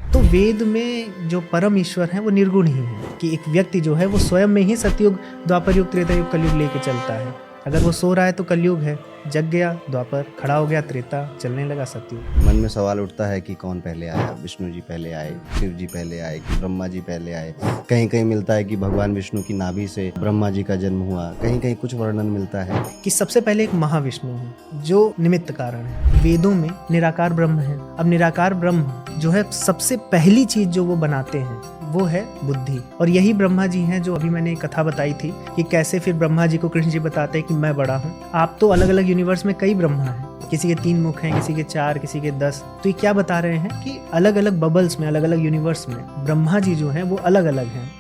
तो वेद में जो परम ईश्वर है वो निर्गुण ही है, कि एक व्यक्ति जो है वो स्वयं में ही सतयुग, द्वापर युग, त्रेता युग, कलयुग लेके चलता है। अगर वो सो रहा है तो कलयुग है, जग गया द्वापर, खड़ा हो गया त्रेता, चलने लगा सतयुग। मन में सवाल उठता है कि कौन पहले आया, विष्णु जी पहले आए, शिव जी पहले आए कि ब्रह्मा जी पहले आए। कहीं कहीं मिलता है कि भगवान विष्णु की नाभि से ब्रह्मा जी का जन्म हुआ, कहीं कहीं कुछ वर्णन मिलता है कि सबसे पहले एक महाविष्णु है जो निमित्त कारण है। वेदों में निराकार ब्रह्म है। अब निराकार ब्रह्म जो है सबसे पहली चीज जो वो बनाते हैं वो है बुद्धि, और यही ब्रह्मा जी हैं जो अभी मैंने एक कथा बताई थी कि कैसे फिर ब्रह्मा जी को कृष्ण जी बताते हैं कि मैं बड़ा हूँ। आप तो अलग अलग यूनिवर्स में कई ब्रह्मा हैं, किसी के 3 मुख हैं, किसी के 4, किसी के 10। तो ये क्या बता रहे हैं कि अलग अलग बबल्स में, अलग अलग यूनिवर्स में ब्रह्मा जी जो हैं वो अलग अलग हैं।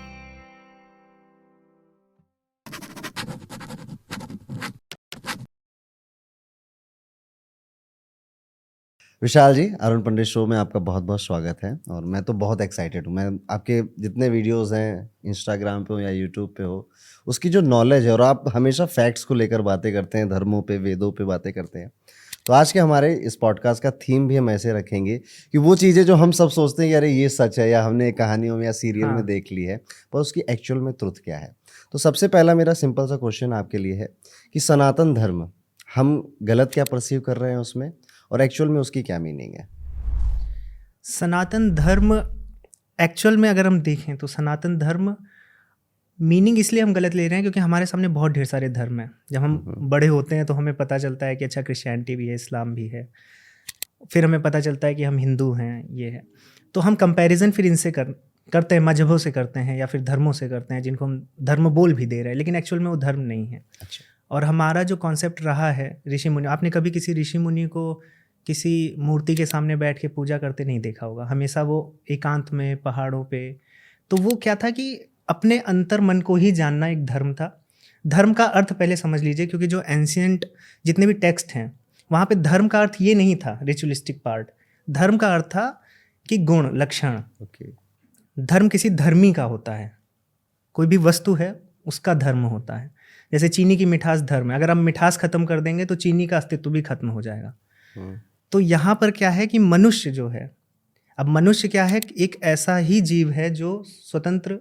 विशाल जी, अरुण पंडित शो में आपका बहुत बहुत स्वागत है। और मैं तो बहुत एक्साइटेड हूँ। मैं आपके जितने वीडियोस हैं, इंस्टाग्राम पे हो या यूट्यूब पे हो, उसकी जो नॉलेज है, और आप हमेशा फैक्ट्स को लेकर बातें करते हैं, धर्मों पे, वेदों पे बातें करते हैं। तो आज के हमारे इस पॉडकास्ट का थीम भी हम ऐसे रखेंगे कि वो चीज़ें जो हम सब सोचते हैं कि अरे ये सच है, या हमने कहानियों में या सीरियल में देख ली है, पर उसकी एक्चुअल में ट्रुथ क्या है। तो सबसे पहला मेरा सिंपल सा क्वेश्चन आपके लिए है कि सनातन धर्म हम गलत क्या परसीव कर रहे हैं उसमें, और एक्चुअल में उसकी क्या मीनिंग है। सनातन धर्म एक्चुअल में अगर हम देखें तो सनातन धर्म मीनिंग इसलिए हम गलत ले रहे हैं क्योंकि हमारे सामने बहुत ढेर सारे धर्म हैं। जब हम बड़े होते हैं तो हमें पता चलता है कि अच्छा क्रिश्चियनिटी भी है, इस्लाम भी है, फिर हमें पता चलता है कि हम हिंदू हैं, ये है। तो हम कंपैरिजन फिर इनसे करते हैं, मजहबों से करते हैं या फिर धर्मों से करते हैं, जिनको हम धर्म बोल भी दे रहे हैं, लेकिन एक्चुअल में वो धर्म नहीं है। अच्छा। और हमारा जो कॉन्सेप्ट रहा है ऋषि मुनि, आपने कभी किसी ऋषि मुनि को किसी मूर्ति के सामने बैठ के पूजा करते नहीं देखा होगा। हमेशा वो एकांत में, पहाड़ों पे। तो वो क्या था कि अपने अंतर मन को ही जानना एक धर्म था। धर्म का अर्थ पहले समझ लीजिए, क्योंकि जो एंशियंट जितने भी टेक्स्ट हैं वहाँ पे धर्म का अर्थ ये नहीं था रिचुअलिस्टिक पार्ट। धर्म का अर्थ था कि गुण, लक्षण। ओके। धर्म किसी धर्मी का होता है, कोई भी वस्तु है उसका धर्म होता है। जैसे चीनी की मिठास धर्म है, अगर आप मिठास खत्म कर देंगे तो चीनी का अस्तित्व भी खत्म हो जाएगा। तो यहाँ पर क्या है कि मनुष्य जो है, अब मनुष्य क्या है, एक ऐसा ही जीव है जो स्वतंत्र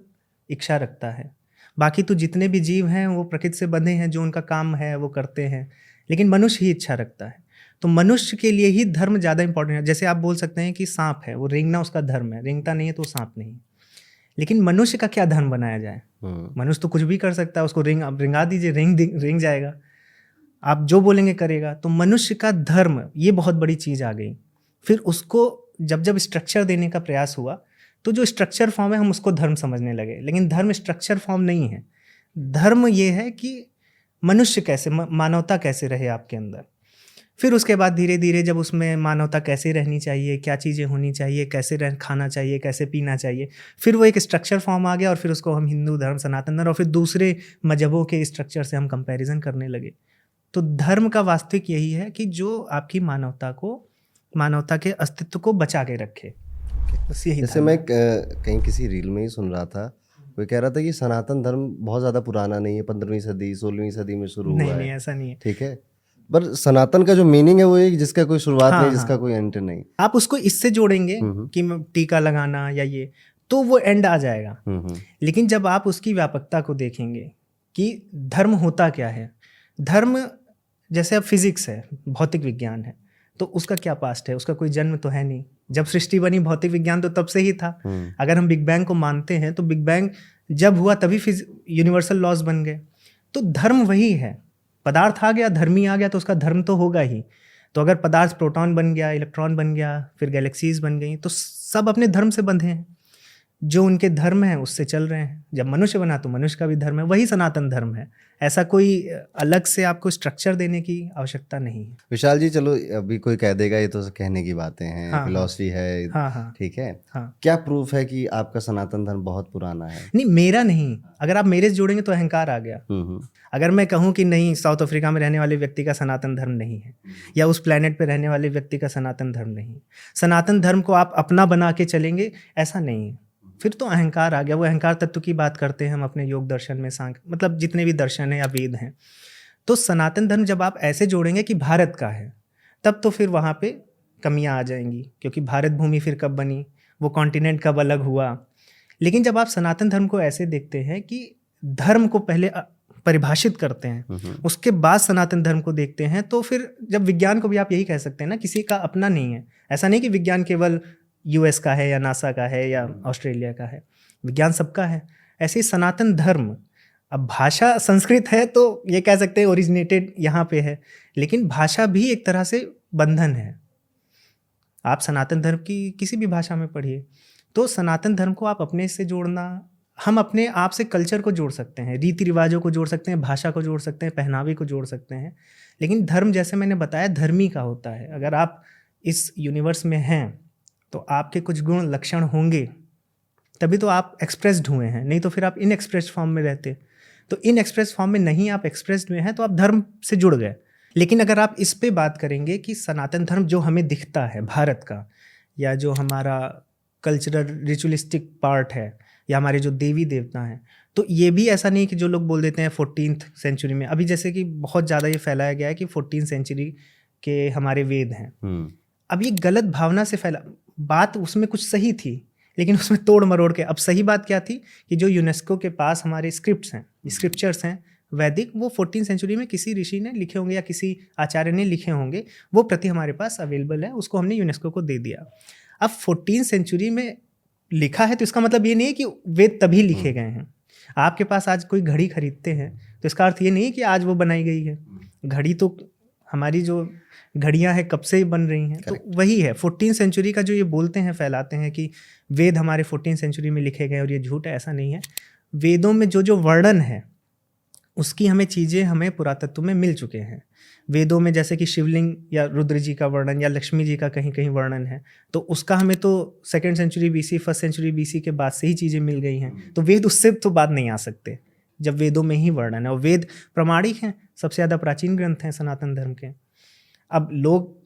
इच्छा रखता है। बाकी तो जितने भी जीव हैं वो प्रकृति से बंधे हैं, जो उनका काम है वो करते हैं, लेकिन मनुष्य ही इच्छा रखता है। तो मनुष्य के लिए ही धर्म ज़्यादा इंपॉर्टेंट है। जैसे आप बोल सकते हैं कि सांप है, वो रेंगना उसका धर्म है, रेंगता नहीं है तो सांप नहीं। लेकिन मनुष्य का क्या धर्म बनाया जाए? मनुष्य तो कुछ भी कर सकता है, उसको रिंगा दीजिए, रेंग जाएगा, आप जो बोलेंगे करेगा। तो मनुष्य का धर्म, ये बहुत बड़ी चीज़ आ गई। फिर उसको जब स्ट्रक्चर देने का प्रयास हुआ तो जो स्ट्रक्चर फॉर्म है हम उसको धर्म समझने लगे, लेकिन धर्म स्ट्रक्चर फॉर्म नहीं है। धर्म ये है कि मनुष्य कैसे, मानवता कैसे रहे आपके अंदर। फिर उसके बाद धीरे धीरे जब उसमें मानवता कैसे रहनी चाहिए, क्या चीज़ें होनी चाहिए, कैसे खाना चाहिए, कैसे पीना चाहिए, फिर वो एक स्ट्रक्चर फॉर्म आ गया। और फिर उसको हम हिंदू धर्म, सनातन धर्म और फिर दूसरे मजहबों के स्ट्रक्चर से हम कंपैरिजन करने लगे। तो धर्म का वास्तविक यही है कि जो आपकी मानवता के अस्तित्व को बचा के रखे, बस यही। जैसे मैं कहीं किसी रील में ही सुन रहा था, कोई कह रहा था कि सनातन धर्म बहुत ज़्यादा पुराना नहीं है, 15वीं सदी 16वीं सदी में शुरू हुआ है। नहीं, ऐसा नहीं है। ठीक है, पर सनातन का जो मीनिंग है वो एक जिसका कोई शुरुआत नहीं, जिसका हाँ। कोई एंड नहीं। आप उसको इससे जोड़ेंगे कि टीका लगाना या ये, तो वो एंड आ जाएगा। लेकिन जब आप उसकी व्यापकता को देखेंगे कि धर्म होता क्या है, धर्म जैसे अब फिजिक्स है, भौतिक विज्ञान है, तो उसका क्या पास्ट है? उसका कोई जन्म तो है नहीं। जब सृष्टि बनी भौतिक विज्ञान तो तब से ही था। अगर हम बिग बैंग को मानते हैं तो बिग बैंग जब हुआ तभी यूनिवर्सल लॉज बन गए। तो धर्म वही है, पदार्थ आ गया, धर्मी आ गया, तो उसका धर्म तो होगा ही। तो अगर पदार्थ प्रोटॉन बन गया, इलेक्ट्रॉन बन गया, फिर गैलेक्सीज बन गई, तो सब अपने धर्म से बंधे हैं, जो उनके धर्म है उससे चल रहे हैं। जब मनुष्य बना तो मनुष्य का भी धर्म है, वही सनातन धर्म है। ऐसा कोई अलग से आपको स्ट्रक्चर देने की आवश्यकता नहीं है। विशाल जी, चलो अभी कोई कह देगा ये तो कहने की बातें हैं, हाँ, फिलॉसफी है। हाँ, ठीक है। हाँ। क्या प्रूफ है कि आपका सनातन धर्म बहुत पुराना है? नहीं, मेरा नहीं। अगर आप मेरे से जोड़ेंगे तो अहंकार आ गया। अगर मैं कहूँ कि नहीं, साउथ अफ्रीका में रहने वाले व्यक्ति का सनातन धर्म नहीं है, या उस प्लेनेट पे रहने वाले व्यक्ति का सनातन धर्म नहीं है, सनातन धर्म को आप अपना बना के चलेंगे, ऐसा नहीं है, फिर तो अहंकार आ गया। वो अहंकार तत्व की बात करते हैं हम अपने योग दर्शन में, मतलब जितने भी दर्शन है या वेद हैं। तो सनातन धर्म जब आप ऐसे जोड़ेंगे कि भारत का है, तब तो फिर वहाँ पे कमियाँ आ जाएंगी, क्योंकि भारत भूमि फिर कब बनी? वो कॉन्टिनेंट कब अलग हुआ। लेकिन जब आप सनातन धर्म को ऐसे देखते हैं कि धर्म को पहले परिभाषित करते हैं, उसके बाद सनातन धर्म को देखते हैं, तो फिर जब विज्ञान को भी आप यही कह सकते हैं ना, किसी का अपना नहीं है। ऐसा नहीं कि विज्ञान केवल यूएस का है या नासा का है या ऑस्ट्रेलिया का है, विज्ञान सबका है। ऐसे ही सनातन धर्म, अब भाषा संस्कृत है तो ये कह सकते हैं ओरिजिनेटेड यहाँ पे है, लेकिन भाषा भी एक तरह से बंधन है। आप सनातन धर्म की किसी भी भाषा में पढ़िए, तो सनातन धर्म को आप अपने से जोड़ना, हम अपने आप से कल्चर को जोड़ सकते हैं, रीति रिवाजों को जोड़ सकते हैं, भाषा को जोड़ सकते हैं, पहनावे को जोड़ सकते हैं। लेकिन धर्म, जैसे मैंने बताया, धर्मी का होता है। अगर आप इस यूनिवर्स में हैं तो आपके कुछ गुण लक्षण होंगे, तभी तो आप एक्सप्रेस्ड हुए हैं, नहीं तो फिर आप इनएक्सप्रेस्ड फॉर्म में रहते। तो इनएक्सप्रेस्ड फॉर्म में नहीं, आप एक्सप्रेस्ड में हैं, तो आप धर्म से जुड़ गए। लेकिन अगर आप इस पे बात करेंगे कि सनातन धर्म जो हमें दिखता है भारत का, या जो हमारा कल्चरल रिचुअलिस्टिक पार्ट है, या हमारे जो देवी देवता हैं, तो ये भी ऐसा नहीं कि जो लोग बोल देते हैं 14th सेंचुरी में, अभी जैसे कि बहुत ज़्यादा ये फैलाया गया है कि 14th सेंचुरी के हमारे वेद हैं। अब ये गलत भावना से फैला, बात उसमें कुछ सही थी लेकिन उसमें तोड़ मरोड़ के, अब सही बात क्या थी कि जो यूनेस्को के पास हमारे स्क्रिप्ट्स हैं, स्क्रिप्चर्स हैं वैदिक, वो 14th सेंचुरी में किसी ऋषि ने लिखे होंगे या किसी आचार्य ने लिखे होंगे, वो प्रति हमारे पास अवेलेबल है, उसको हमने यूनेस्को को दे दिया। अब 14th सेंचुरी में लिखा है तो इसका मतलब ये नहीं है कि वेद तभी लिखे गए हैं। आपके पास आज कोई घड़ी खरीदते हैं तो इसका अर्थ ये नहीं है कि आज वो बनाई गई है। घड़ी तो हमारी जो घड़ियां हैं कब से ही बन रही हैं। तो वही है 14th सेंचुरी का जो ये बोलते हैं, फैलाते हैं कि वेद हमारे 14th सेंचुरी में लिखे गए, और ये झूठ है, ऐसा नहीं है। वेदों में जो जो वर्णन है उसकी हमें चीज़ें हमें पुरातत्व में मिल चुके हैं। वेदों में जैसे कि शिवलिंग या रुद्र जी का वर्णन या लक्ष्मी जी का कहीं कहीं वर्णन है, तो उसका हमें तो 2nd century BC 1st century BC के बाद से ही चीज़ें मिल गई हैं। तो वेद उससे तो बाद नहीं आ सकते जब वेदों में ही वर्णन है, और वेद प्रमाणिक हैं, सबसे ज़्यादा प्राचीन ग्रंथ हैं सनातन धर्म के। अब लोग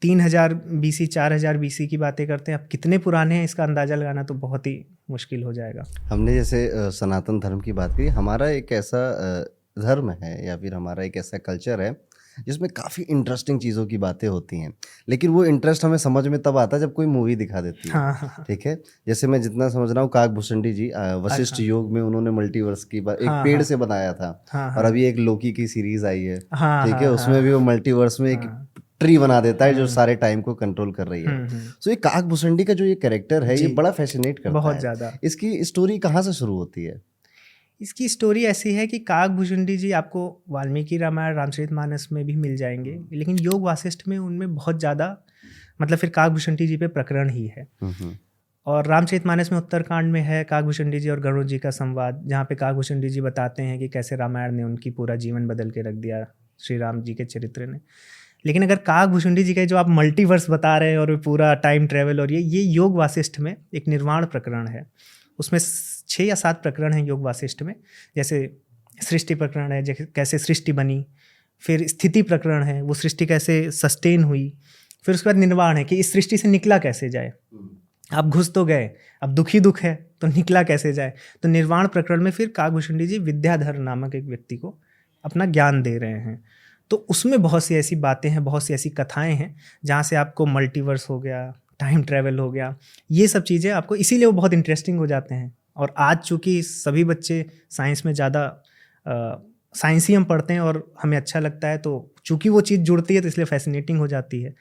3000 BC 4000 BC की बातें करते हैं, अब कितने पुराने हैं इसका अंदाज़ा लगाना तो बहुत ही मुश्किल हो जाएगा। हमने जैसे सनातन धर्म की बात की, हमारा एक ऐसा धर्म है या फिर हमारा एक ऐसा कल्चर है जिसमें काफ़ी इंटरेस्टिंग चीज़ों की बातें होती हैं, लेकिन वो इंटरेस्ट हमें समझ में तब आता है जब कोई मूवी दिखा देती है। हाँ। ठीक है, जैसे मैं जितना समझ रहा हूँ, काकभूषणी जी वशिष्ठ योग में उन्होंने मल्टीवर्स की बात एक पेड़ से बनाया था। और अभी एक लोकी की सीरीज आई है, ठीक है, उसमें भी वो मल्टीवर्स में एक ट्री बना देता है जो सारे टाइम को कंट्रोल कर रही है। सो ये काकभूषणी का जो ये कैरेक्टर है, ये बड़ा फैसिनेट करता है बहुत ज़्यादा। इसकी स्टोरी कहाँ से शुरू होती है? इसकी स्टोरी ऐसी है कि काकभूषणी जी आपको वाल्मीकि रामायण रामचरितमानस में भी मिल जाएंगे, लेकिन योग वासिष्ठ में उनमें बहुत ज़्यादा, मतलब फिर काकभूषणी जी पे प्रकरण ही है। और रामचरितमानस में उत्तरकांड में है काकभूषणी जी और गरुड़ जी का संवाद, जहाँ पे काकभूषणी जी बताते हैं कि कैसे रामायण ने उनकी पूरा जीवन बदल के रख दिया, श्री राम जी के चरित्र ने। लेकिन अगर काकभूषणी जी का जो आप मल्टीवर्स बता रहे हैं और पूरा टाइम ट्रेवल, और ये योग वासिष्ठ में एक निर्वाण प्रकरण है। उसमें 6 या 7 प्रकरण हैं योग वासिष्ठ में। जैसे सृष्टि प्रकरण है, जैसे कैसे सृष्टि बनी, फिर स्थिति प्रकरण है, वो सृष्टि कैसे सस्टेन हुई, फिर उसके बाद निर्वाण है कि इस सृष्टि से निकला कैसे जाए। आप घुस तो गए, अब दुखी दुख है तो निकला कैसे जाए। तो निर्वाण प्रकरण में फिर काकभूषणी जी विद्याधर नामक एक व्यक्ति को अपना ज्ञान दे रहे हैं। तो उसमें बहुत सी ऐसी बातें हैं, बहुत सी ऐसी कथाएं हैं जहाँ से आपको मल्टीवर्स हो गया, टाइम ट्रैवल हो गया, ये सब चीज़ें आपको, इसीलिए वो बहुत इंटरेस्टिंग हो जाते हैं। और आज चूँकि सभी बच्चे साइंस में ज़्यादा साइंस ही हम पढ़ते हैं और हमें अच्छा लगता है, तो चूँकि वो चीज़ जुड़ती है तो इसलिए फैसिनेटिंग हो जाती है।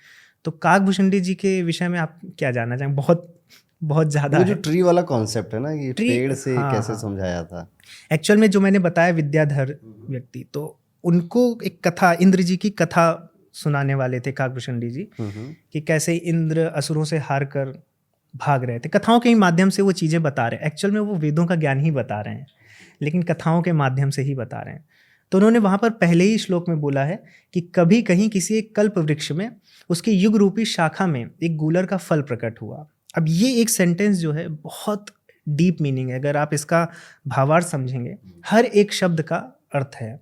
तो काकभूषणी जी के विषय में आप क्या जानना चाहेंगे? बहुत ज़्यादा जो ट्री वाला कॉन्सेप्ट है ना, ये पेड़ से कैसे समझाया था? एक्चुअल में जो मैंने बताया विद्याधर व्यक्ति, तो उनको एक कथा, इंद्र जी की कथा सुनाने वाले थे काकभूषणी जी, कि कैसे इंद्र असुरों से हार कर भाग रहे थे। कथाओं के ही माध्यम से वो चीज़ें बता रहे हैं। एक्चुअल में वो वेदों का ज्ञान ही बता रहे हैं, लेकिन कथाओं के माध्यम से ही बता रहे हैं। तो उन्होंने वहाँ पर पहले ही श्लोक में बोला है कि कभी कहीं किसी एक कल्प वृक्ष में उसकी युग रूपी शाखा में एक गूलर का फल प्रकट हुआ। अब ये एक सेंटेंस जो है बहुत डीप मीनिंग है। अगर आप इसका भावार्थ समझेंगे, हर एक शब्द का अर्थ है।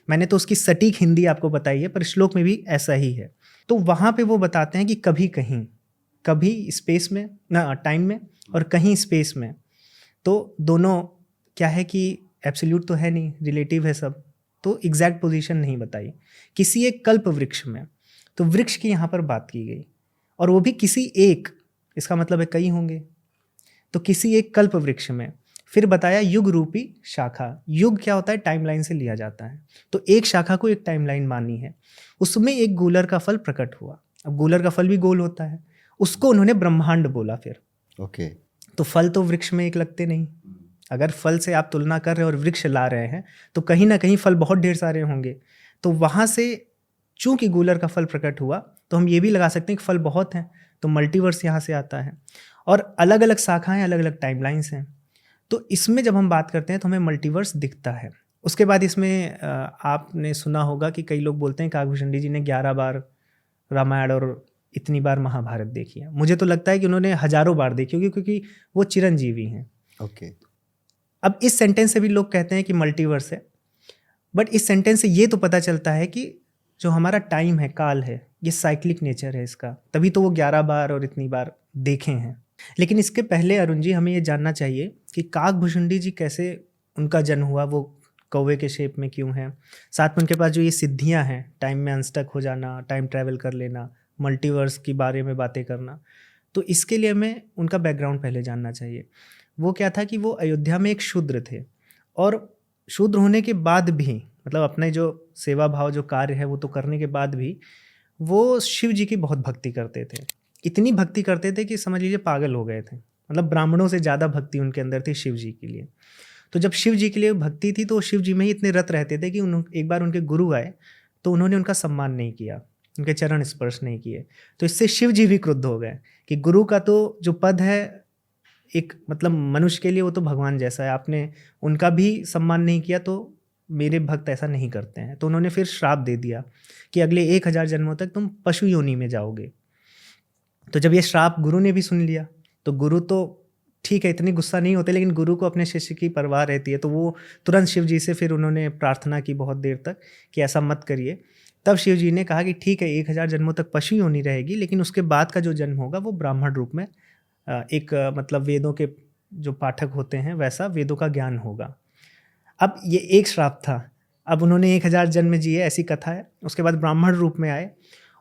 मैंने तो उसकी सटीक हिंदी आपको बताई है, पर श्लोक में भी ऐसा ही है। तो वहाँ पे वो बताते हैं कि कभी कहीं, कभी स्पेस में ना टाइम में, और कहीं स्पेस में। तो दोनों क्या है कि एब्सोल्यूट तो है नहीं, रिलेटिव है सब, तो एग्जैक्ट पोजीशन नहीं बताई। किसी एक कल्प वृक्ष में, तो वृक्ष की यहाँ पर बात की गई, और वो भी किसी एक, इसका मतलब है कई होंगे, तो किसी एक कल्प वृक्ष में। फिर बताया युग रूपी शाखा। युग क्या होता है, टाइमलाइन से लिया जाता है। तो एक शाखा को एक टाइमलाइन मानी है, उसमें एक गूलर का फल प्रकट हुआ। अब गूलर का फल भी गोल होता है, उसको उन्होंने ब्रह्मांड बोला। फिर ओके। तो फल तो वृक्ष में एक लगते नहीं। अगर फल से आप तुलना कर रहे हो और वृक्ष ला रहे हैं तो कहीं ना कहीं फल बहुत ढेर सारे होंगे। तो वहाँ से चूंकि गूलर का फल प्रकट हुआ तो हम ये भी लगा सकते हैं कि फल बहुत हैं, तो मल्टीवर्स यहाँ से आता है। और अलग अलग शाखाएं, अलग अलग टाइमलाइंस हैं। तो इसमें जब हम बात करते हैं तो हमें मल्टीवर्स दिखता है। उसके बाद इसमें आपने सुना होगा कि कई लोग बोलते हैं काकभूषणी जी ने 11 बार रामायण और इतनी बार महाभारत देखी है। मुझे तो लगता है कि उन्होंने हजारों बार देखी होगी, क्योंकि वो चिरंजीवी हैं। ओके। अब इस सेंटेंस से भी लोग कहते हैं कि मल्टीवर्स है, बट इस सेंटेंस से ये तो पता चलता है कि जो हमारा टाइम है, काल है, ये साइक्लिक नेचर है इसका, तभी तो वो 11 बार और इतनी बार देखे हैं। लेकिन इसके पहले अरुण जी हमें ये जानना चाहिए कि काकभूषणी जी कैसे, उनका जन्म हुआ, वो कौवे के शेप में क्यों है, साथ में उनके पास जो ये सिद्धियां हैं, टाइम में अनस्टक हो जाना, टाइम ट्रैवल कर लेना, मल्टीवर्स के बारे में बातें करना। तो इसके लिए हमें उनका बैकग्राउंड पहले जानना चाहिए। वो क्या था कि वो अयोध्या में एक शूद्र थे, और शूद्र होने के बाद भी, मतलब अपने जो सेवा भाव जो कार्य है वो तो करने के बाद भी, वो शिव जी की बहुत भक्ति करते थे। इतनी भक्ति करते थे कि समझ लीजिए पागल हो गए थे। मतलब ब्राह्मणों से ज़्यादा भक्ति उनके अंदर थी शिव जी के लिए। तो जब शिव जी के लिए भक्ति थी तो शिव जी में ही इतने रत रहते थे कि एक बार उनके गुरु आए तो उन्होंने उनका सम्मान नहीं किया, उनके चरण स्पर्श नहीं किए। तो इससे शिव जी भी क्रुद्ध हो गए कि गुरु का तो जो पद है एक, मतलब मनुष्य के लिए वो तो भगवान जैसा है, आपने उनका भी सम्मान नहीं किया, तो मेरे भक्त ऐसा नहीं करते हैं। तो उन्होंने फिर श्राप दे दिया कि अगले 1000 जन्मों तक तुम पशु योनि में जाओगे। तो जब ये श्राप गुरु ने भी सुन लिया तो गुरु तो ठीक है, इतनी गुस्सा नहीं होते, लेकिन गुरु को अपने शिष्य की परवाह रहती है। तो वो तुरंत शिव जी से फिर उन्होंने प्रार्थना की बहुत देर तक कि ऐसा मत करिए। तब शिव जी ने कहा कि ठीक है, 1000 जन्मों तक पशु योनि रहेगी, लेकिन उसके बाद का जो जन्म होगा वो ब्राह्मण रूप में, एक मतलब वेदों के जो पाठक होते हैं वैसा वेदों का ज्ञान होगा। अब ये एक श्राप था। अब उन्होंने 1000 जन्म जिए, ऐसी कथा है। उसके बाद ब्राह्मण रूप में आए,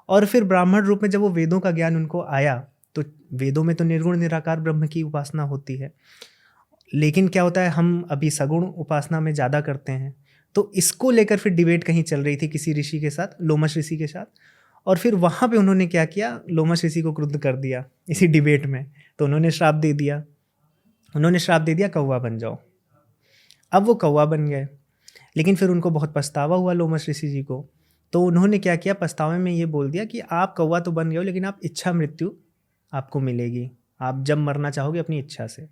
और फिर ब्राह्मण रूप में जब वो वेदों का ज्ञान उनको आया तो वेदों में तो निर्गुण निराकार ब्रह्म की उपासना होती है, लेकिन क्या होता है, हम अभी सगुण उपासना में ज़्यादा करते हैं। तो इसको लेकर फिर डिबेट कहीं चल रही थी किसी ऋषि के साथ, लोमश ऋषि के साथ, और फिर वहाँ पे उन्होंने क्या किया, लोमश ऋषि को क्रुद्ध कर दिया इसी डिबेट में। तो उन्होंने श्राप दे दिया, कौवा बन जाओ। अब वो कौवा बन गए, लेकिन फिर उनको बहुत पछतावा हुआ लोमश ऋषि जी को। तो उन्होंने क्या किया, पछतावे में ये बोल दिया कि आप कौवा तो बन गए हो, लेकिन आप इच्छा मृत्यु आपको मिलेगी, आप जब मरना चाहोगे अपनी इच्छा से।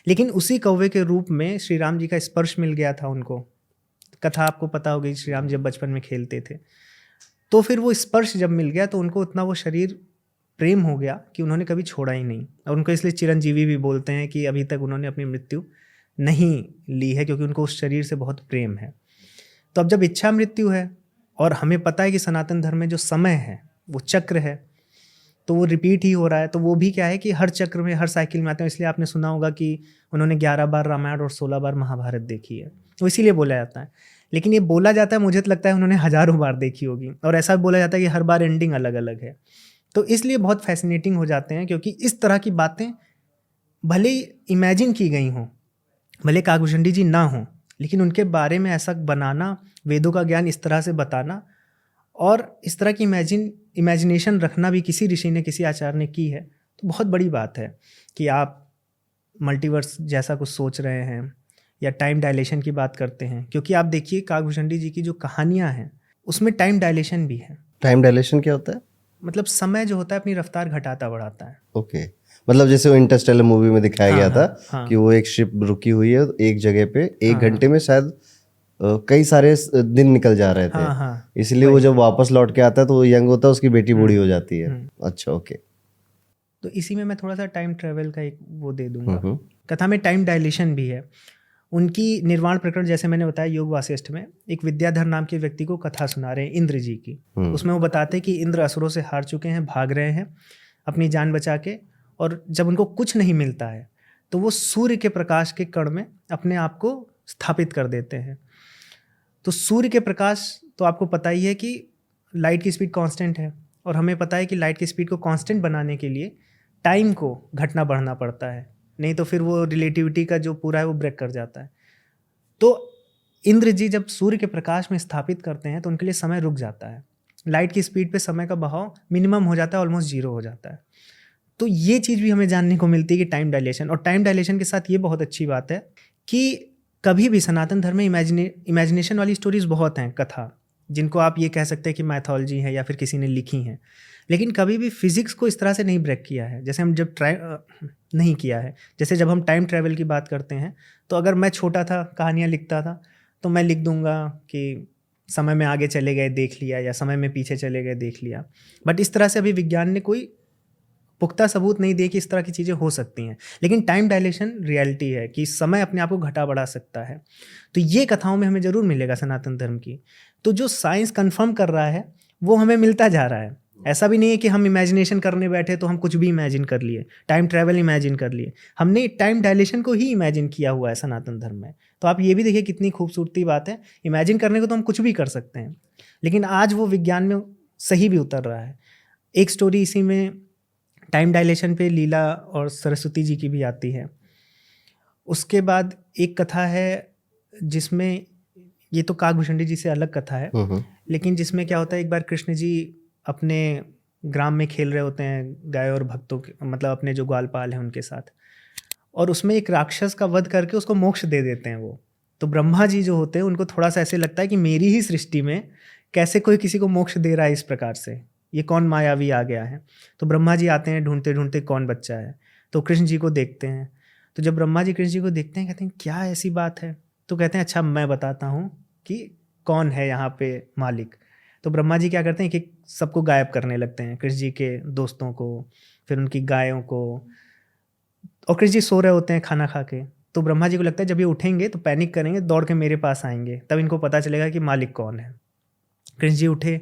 लेकिन उसी कौवे के रूप में श्री राम जी का स्पर्श मिल गया था उनको। कथा आपको पता होगी, श्री राम जब बचपन में खेलते थे, तो फिर वो स्पर्श जब मिल गया तो उनको उतना वो शरीर प्रेम हो गया कि उन्होंने कभी छोड़ा ही नहीं। और उनको इसलिए चिरंजीवी भी बोलते हैं कि अभी तक उन्होंने अपनी मृत्यु नहीं ली है, क्योंकि उनको उस शरीर से बहुत प्रेम है। तो अब जब इच्छा मृत्यु है, और हमें पता है कि सनातन धर्म में जो समय है वो चक्र है, तो वो रिपीट ही हो रहा है। तो वो भी क्या है कि हर चक्र में, हर साइकिल में आते हैं। इसलिए आपने सुना होगा कि उन्होंने 11 बार रामायण और 16 बार महाभारत देखी है, तो इसीलिए बोला जाता है। लेकिन ये बोला जाता है, मुझे तो लगता है उन्होंने हजारों बार देखी होगी, और ऐसा बोला जाता है कि हर बार एंडिंग अलग अलग है। तो इसलिए बहुत फैसिनेटिंग हो जाते हैं, क्योंकि इस तरह की बातें भले इमेजिन की गई हों, भले काकभूषणी जी ना हों, लेकिन उनके बारे में ऐसा बनाना, वेदों का ज्ञान इस तरह से बताना, और इस तरह की इमेजिनेशन रखना भी किसी ऋषि ने, किसी आचार्य ने की है, तो बहुत बड़ी बात है कि आप मल्टीवर्स जैसा कुछ सोच रहे हैं या टाइम डायलेशन की बात करते हैं। क्योंकि आप देखिए काकभूषणी जी की जो कहानियाँ हैं उसमें टाइम डायलेशन भी है। टाइम डायलेशन क्या होता है? मतलब समय जो होता है अपनी रफ्तार घटाता बढ़ाता है। ओके, मतलब जैसे वो इंटरस्टेलर मूवी में दिखाया गया था हाँ। कि वो एक शिप रुकी हुई है एक जगह पे, 1 हाँ। घंटे में शायद कई सारे दिन निकल जा रहे थे। हाँ। इसलिए वो जब वापस लौट के आता है तो वो यंग होता है, उसकी बेटी बूढ़ी हो जाती है। अच्छा, ओके। तो इसी में मैं थोड़ा सा टाइम ट्रेवल का एक वो दे दूंगा। कथा में टाइम डायलेशन भी है। उनकी निर्वाण प्रकरण, जैसे मैंने बताया, योग वासिष्ठ में एक विद्याधर नाम के व्यक्ति को कथा सुना रहे हैं इंद्र जी की। उसमें वो बताते हैं कि इंद्र असुरों से हार चुके हैं, भाग रहे हैं अपनी जान बचा के, और जब उनको कुछ नहीं मिलता है तो वो सूर्य के प्रकाश के कण में अपने आप को स्थापित कर देते हैं। तो सूर्य के प्रकाश, तो आपको पता ही है कि लाइट की स्पीड कांस्टेंट है, और हमें पता है कि लाइट की स्पीड को कांस्टेंट बनाने के लिए टाइम को घटना बढ़ना पड़ता है। नहीं तो फिर वो रिलेटिविटी का जो पूरा है वो ब्रेक कर जाता है। तो इंद्र जी जब सूर्य के प्रकाश में स्थापित करते हैं तो उनके लिए समय रुक जाता है। लाइट की स्पीड पे समय का बहाव मिनिमम हो जाता है, ऑलमोस्ट जीरो हो जाता है। तो ये चीज़ भी हमें जानने को मिलती है कि टाइम डायलेशन, और टाइम डायलेशन के साथ ये बहुत अच्छी बात है कि कभी भी सनातन धर्म में इमेजिनेशन वाली स्टोरीज बहुत हैं, कथा, जिनको आप ये कह सकते हैं कि मैथोलॉजी है या फिर किसी ने लिखी हैं, लेकिन कभी भी फिजिक्स को इस तरह से नहीं ब्रेक किया है जैसे हम जब नहीं किया है। जैसे जब हम टाइम ट्रैवल की बात करते हैं तो अगर मैं छोटा था, कहानियाँ लिखता था, तो मैं लिख दूंगा कि समय में आगे चले गए देख लिया, या समय में पीछे चले गए देख लिया। बट इस तरह से अभी विज्ञान ने कोई पुख्ता सबूत नहीं दिए कि इस तरह की चीज़ें हो सकती हैं। लेकिन टाइम डायलेशन रियलिटी है कि समय अपने आप को घटा बढ़ा सकता है। तो ये कथाओं में हमें ज़रूर मिलेगा सनातन धर्म की। तो जो साइंस कंफर्म कर रहा है वो हमें मिलता जा रहा है। ऐसा भी नहीं है कि हम इमेजिनेशन करने बैठे तो हम कुछ भी इमेजिन कर लिए, टाइम ट्रैवल इमेजिन कर लिए। हमने टाइम डायलेशन को ही इमेजिन किया हुआ है सनातन धर्म में। तो आप ये भी देखिए कितनी खूबसूरती बात है। इमेजिन करने को तो हम कुछ भी कर सकते हैं, लेकिन आज वो विज्ञान में सही भी उतर रहा है। एक स्टोरी इसी में टाइम डायलेशन पे लीला और सरस्वती जी की भी आती है। उसके बाद एक कथा है जिसमें, ये तो काकभूषणी जी से अलग कथा है, लेकिन जिसमें क्या होता है, एक बार कृष्ण जी अपने ग्राम में खेल रहे होते हैं गाय और भक्तों के, मतलब अपने जो ग्वालपाल हैं उनके साथ, और उसमें एक राक्षस का वध करके उसको मोक्ष दे देते हैं वो। तो ब्रह्मा जी जो होते हैं उनको थोड़ा सा ऐसे लगता है कि मेरी ही सृष्टि में कैसे कोई किसी को मोक्ष दे रहा है इस प्रकार से, ये कौन मायावी आ गया है। तो ब्रह्मा जी आते हैं ढूंढते ढूंढते कौन बच्चा है, तो कृष्ण जी को देखते हैं। तो जब ब्रह्मा जी कृष्ण जी को देखते हैं कहते हैं क्या ऐसी बात है, तो कहते हैं अच्छा मैं बताता हूँ कि कौन है यहाँ पे मालिक। तो ब्रह्मा जी क्या करते हैं कि सबको गायब करने लगते हैं, कृष्ण जी के दोस्तों को, फिर उनकी गायों को। और कृष्ण जी सो रहे होते हैं खाना खा के। तो ब्रह्मा जी को लगता है जब ये उठेंगे तो पैनिक करेंगे, दौड़ के मेरे पास आएंगे, तब इनको पता चलेगा कि मालिक कौन है। कृष्ण जी उठे,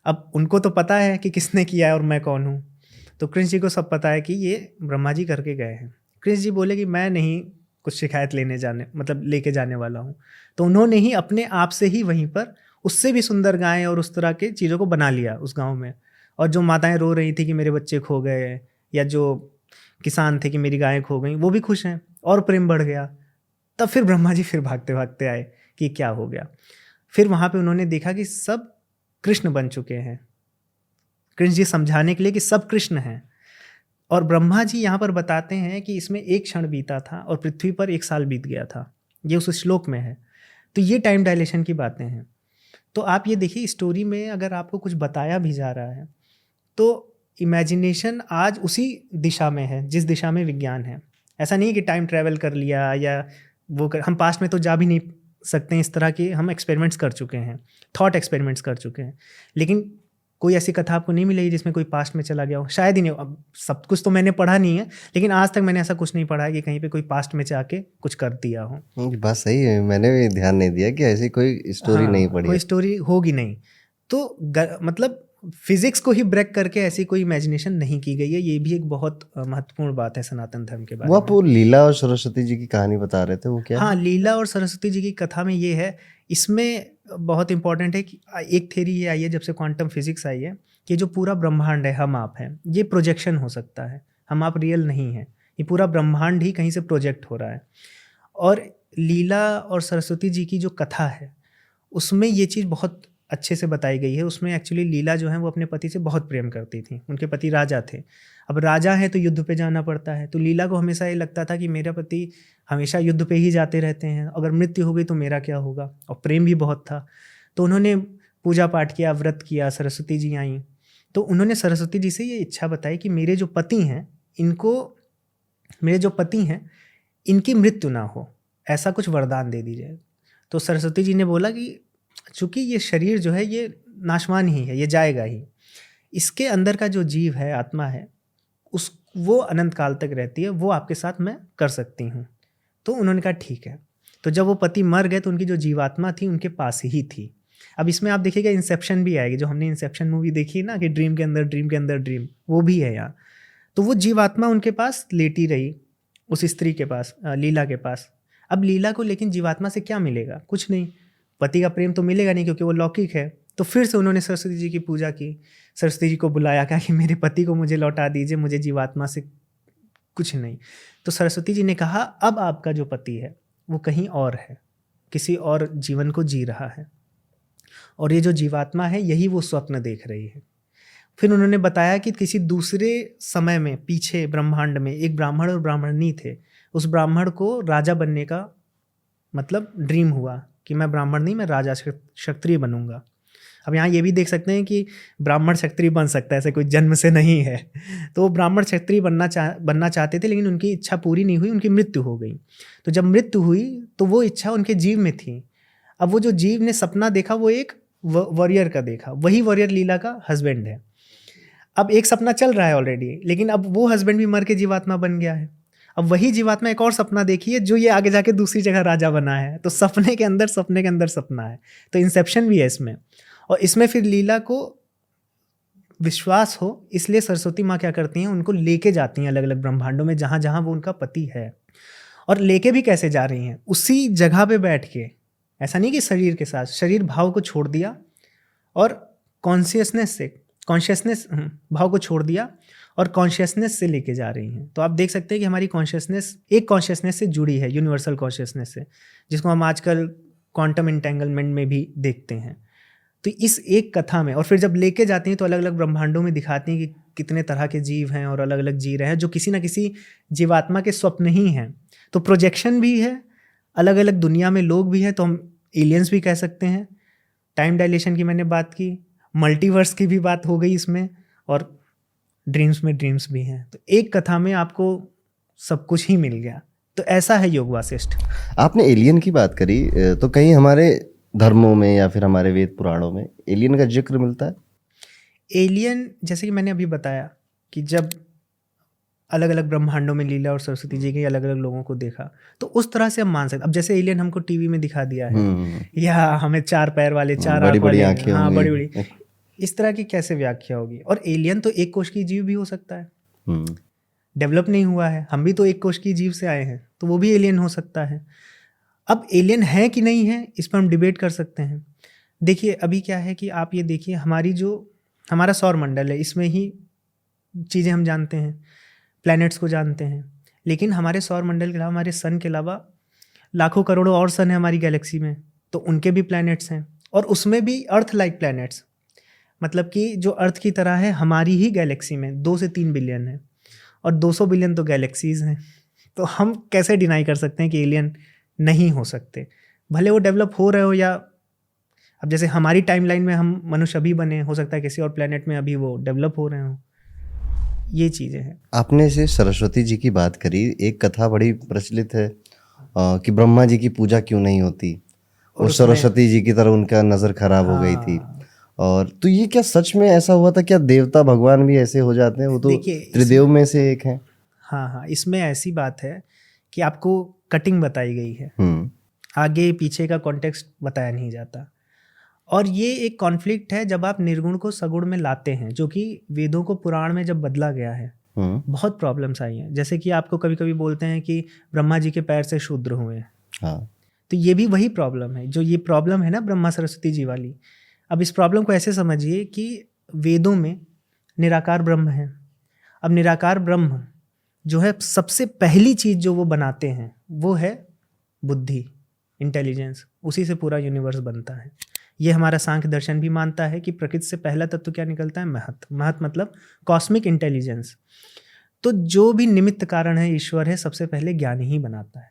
अब उनको तो पता है कि किसने किया है और मैं कौन हूँ। तो कृष्ण जी को सब पता है कि ये ब्रह्मा जी करके गए हैं। कृष्ण जी बोले कि मैं नहीं कुछ शिकायत लेके जाने वाला हूँ। तो उन्होंने ही अपने आप से ही वहीं पर उससे भी सुंदर गायें और उस तरह के चीज़ों को बना लिया उस गाँव में। और जो माताएं रो रही थी कि मेरे बच्चे खो गए, या जो किसान थे कि मेरी गायें खो गई, वो भी खुश हैं और प्रेम बढ़ गया। तब फिर ब्रह्मा जी फिर भागते भागते आए कि क्या हो गया। फिर वहाँ पे उन्होंने देखा कि सब कृष्ण बन चुके हैं। कृष्ण जी समझाने के लिए कि सब कृष्ण हैं। और ब्रह्मा जी यहाँ पर बताते हैं कि इसमें एक क्षण बीता था और पृथ्वी पर 1 साल बीत गया था। ये उस श्लोक में है। तो ये टाइम डायलेशन की बातें हैं। तो आप ये देखिए स्टोरी में अगर आपको कुछ बताया भी जा रहा है तो इमेजिनेशन आज उसी दिशा में है जिस दिशा में विज्ञान है। ऐसा नहीं कि टाइम ट्रैवल कर लिया या हम पास्ट में तो जा भी नहीं सकते हैं। इस तरह के हम एक्सपेरिमेंट्स कर चुके हैं, थॉट एक्सपेरिमेंट्स कर चुके हैं, लेकिन कोई ऐसी कथा आपको नहीं मिलेगी जिसमें कोई पास्ट में चला गया हो। शायद ही नहीं। अब सब कुछ तो मैंने पढ़ा नहीं है, लेकिन आज तक मैंने ऐसा कुछ नहीं पढ़ा है कि कहीं पे कोई पास्ट में जाके कुछ कर दिया हो। बात सही है, मैंने भी ध्यान नहीं दिया कि ऐसी कोई स्टोरी नहीं पढ़ी, कोई स्टोरी होगी नहीं। तो मतलब फिजिक्स को ही ब्रेक करके ऐसी कोई इमेजिनेशन नहीं की गई है। ये भी एक बहुत महत्वपूर्ण बात है सनातन धर्म के बारे में। वो लीला और सरस्वती जी की कहानी बता रहे थे, वो क्या? हाँ, लीला और सरस्वती जी की कथा में ये है, इसमें बहुत इंपॉर्टेंट है कि एक थ्योरी ये आई है जब से क्वांटम फिजिक्स आई है कि जो पूरा ब्रह्मांड है, हम आप हैं, ये प्रोजेक्शन हो सकता है। हम आप रियल नहीं है, ये पूरा ब्रह्मांड ही कहीं से प्रोजेक्ट हो रहा है। और लीला और सरस्वती जी की जो कथा है उसमें ये चीज़ बहुत अच्छे से बताई गई है। उसमें एक्चुअली लीला जो है वो अपने पति से बहुत प्रेम करती थी। उनके पति राजा थे। अब राजा है तो युद्ध पे जाना पड़ता है। तो लीला को हमेशा ये लगता था कि मेरा पति हमेशा युद्ध पे ही जाते रहते हैं, अगर मृत्यु हो गई तो मेरा क्या होगा। और प्रेम भी बहुत था। तो उन्होंने पूजा पाठ किया, व्रत किया, सरस्वती जी आई। तो उन्होंने सरस्वती जी से ये इच्छा बताई कि मेरे जो पति हैं इनकी मृत्यु ना हो, ऐसा कुछ वरदान दे दीजिए। तो सरस्वती जी ने बोला कि चूँकि ये शरीर जो है ये नाशवान ही है, ये जाएगा ही, इसके अंदर का जो जीव है, आत्मा है, वो अनंत काल तक रहती है, वो आपके साथ मैं कर सकती हूँ। तो उन्होंने कहा ठीक है। तो जब वो पति मर गए तो उनकी जो जीवात्मा थी उनके पास ही थी। अब इसमें आप देखिएगा इंसेप्शन भी आएगी, जो हमने इंसेप्शन मूवी देखी ना कि ड्रीम के अंदर ड्रीम, वो भी है यहाँ। तो वो जीवात्मा उनके पास लेटी रही, उस स्त्री के पास, लीला के पास। अब लीला को लेकिन जीवात्मा से क्या मिलेगा? कुछ नहीं। पति का प्रेम तो मिलेगा नहीं क्योंकि वो लौकिक है। तो फिर से उन्होंने सरस्वती जी की पूजा की, सरस्वती जी को बुलाया, कहा कि मेरे पति को मुझे लौटा दीजिए, मुझे जीवात्मा से कुछ नहीं। तो सरस्वती जी ने कहा अब आपका जो पति है वो कहीं और है, किसी और जीवन को जी रहा है, और ये जो जीवात्मा है यही वो स्वप्न देख रही है। फिर उन्होंने बताया कि किसी दूसरे समय में पीछे ब्रह्मांड में एक ब्राह्मण और ब्राह्मणी थे। उस ब्राह्मण को राजा बनने का मतलब ड्रीम हुआ कि मैं ब्राह्मण नहीं, मैं राजा क्षत्रिय बनूंगा। अब यहाँ ये भी देख सकते हैं कि ब्राह्मण क्षत्रिय बन सकता है, ऐसे कोई जन्म से नहीं है। तो वो ब्राह्मण क्षत्रिय बनना चाहते थे, लेकिन उनकी इच्छा पूरी नहीं हुई, उनकी मृत्यु हो गई। तो जब मृत्यु हुई तो वो इच्छा उनके जीव में थी। अब वो जो जीव ने सपना देखा वो एक वॉरियर का देखा, वही वॉरियर लीला का हस्बैंड है। अब एक सपना चल रहा है ऑलरेडी, लेकिन अब वो हस्बैंड भी मर के जीवात्मा बन गया है। अब वही जीवात्मा एक और सपना देखी है जो ये आगे जाके दूसरी जगह राजा बना है। तो सपने के अंदर सपना है। तो इंसेप्शन भी है इसमें। और इसमें फिर लीला को विश्वास हो, इसलिए सरस्वती माँ क्या करती हैं, उनको लेके जाती हैं अलग अलग ब्रह्मांडों में जहाँ जहाँ वो उनका पति है। और लेके भी कैसे जा रही हैं, उसी जगह पे बैठ के, ऐसा नहीं कि शरीर के साथ, शरीर भाव को छोड़ दिया और कॉन्शियसनेस भाव को छोड़ दिया और कॉन्शियसनेस से लेके जा रही हैं। तो आप देख सकते हैं कि हमारी कॉन्शियसनेस एक कॉन्शियसनेस से जुड़ी है, यूनिवर्सल कॉन्शियसनेस से, जिसको हम आजकल क्वांटम इंटेंगलमेंट में भी देखते हैं। तो इस एक कथा में, और फिर जब लेके जाती हैं तो अलग अलग ब्रह्मांडों में दिखाती हैं कि कितने तरह के जीव हैं और अलग अलग जी रहे हैं, जो किसी ना किसी जीवात्मा के स्वप्न ही हैं। तो प्रोजेक्शन भी है, अलग अलग दुनिया में लोग भी हैं, तो हम एलियंस भी कह सकते हैं। टाइम डायलेशन की मैंने बात की, मल्टीवर्स की भी बात हो गई इसमें, और ड्रीम्स में ड्रीम्स भी हैं। तो एक कथा में आपको सब कुछ ही मिल गया। तो ऐसा है योग वासिष्ठ। आपने एलियन की बात करी, तो कहीं हमारे धर्मों में या फिर हमारे वेद पुराणों में एलियन का जिक्र मिलता है? एलियन, जैसे कि मैंने अभी बताया कि जब अलग अलग ब्रह्मांडों में लीला और सरस्वती जी के अलग अलग लोगों को देखा, तो उस तरह से हम मान सकते। अब जैसे एलियन हमको टीवी में दिखा दिया है, या हमें 4 पैर वाले, 4 आंख वाले, हाँ बड़ी बड़ी, इस तरह की कैसे व्याख्या होगी? और एलियन तो एक कोश की जीव भी हो सकता है, डेवलप नहीं हुआ है। हम भी तो एक कोश की जीव से आए हैं, तो वो भी एलियन हो सकता है। अब एलियन है कि नहीं है, इस पर हम डिबेट कर सकते हैं। देखिए अभी क्या है कि आप ये देखिए, हमारा सौर मंडल है, इसमें ही चीज़ें हम जानते हैं, प्लैनेट्स को जानते हैं। लेकिन हमारे सौर मंडल के अलावा, हमारे सन के अलावा लाखों करोड़ों और सन है हमारी गैलेक्सी में, तो उनके भी प्लैनेट्स हैं, और उसमें भी अर्थ लाइक प्लैनेट्स, मतलब कि जो अर्थ की तरह है। हमारी ही गैलेक्सी में 2 से 3 बिलियन है, और 200 बिलियन तो गैलेक्सीज हैं। तो हम कैसे डिनाई कर सकते हैं कि एलियन नहीं हो सकते, भले वो डेवलप हो रहे हो, या अब जैसे हमारी टाइमलाइन में हम मनुष्य अभी बने, हो सकता है किसी और प्लेनेट में अभी वो डेवलप हो रहे हो। ये चीज़ें हैं। आपने से सरस्वती जी की बात करी, एक कथा बड़ी प्रचलित है कि ब्रह्मा जी की पूजा क्यों नहीं होती, और सरस्वती जी की तरह उनका नज़र खराब हो गई थी। और तो ये क्या सच में ऐसा हुआ था? क्या देवता भगवान भी ऐसे हो जाते हैं? वो तो त्रिदेव में से एक हैं। हाँ, इसमें ऐसी बात है कि आपको कटिंग बताई गई है, आगे पीछे का कॉन्टेक्स्ट बताया नहीं जाता। और ये एक कॉन्फ्लिक्ट है जब आप निर्गुण को सगुण में लाते हैं, जो कि वेदों को पुराण में जब बदला गया है, बहुत प्रॉब्लम्स आई हैं। जैसे कि आपको कभी कभी बोलते हैं कि ब्रह्मा जी के पैर से शूद्र हुए हैं। तो ये भी वही प्रॉब्लम है, जो ये प्रॉब्लम है ना ब्रह्मा सरस्वती जी वाली। अब इस प्रॉब्लम को ऐसे समझिए कि वेदों में निराकार ब्रह्म है। अब निराकार ब्रह्म जो है, सबसे पहली चीज़ जो वो बनाते हैं वो है बुद्धि, इंटेलिजेंस। उसी से पूरा यूनिवर्स बनता है। ये हमारा सांख्य दर्शन भी मानता है कि प्रकृति से पहला तत्व क्या निकलता है? महत। महत मतलब कॉस्मिक इंटेलिजेंस। तो जो भी निमित्त कारण है, ईश्वर है, सबसे पहले ज्ञान ही बनाता है।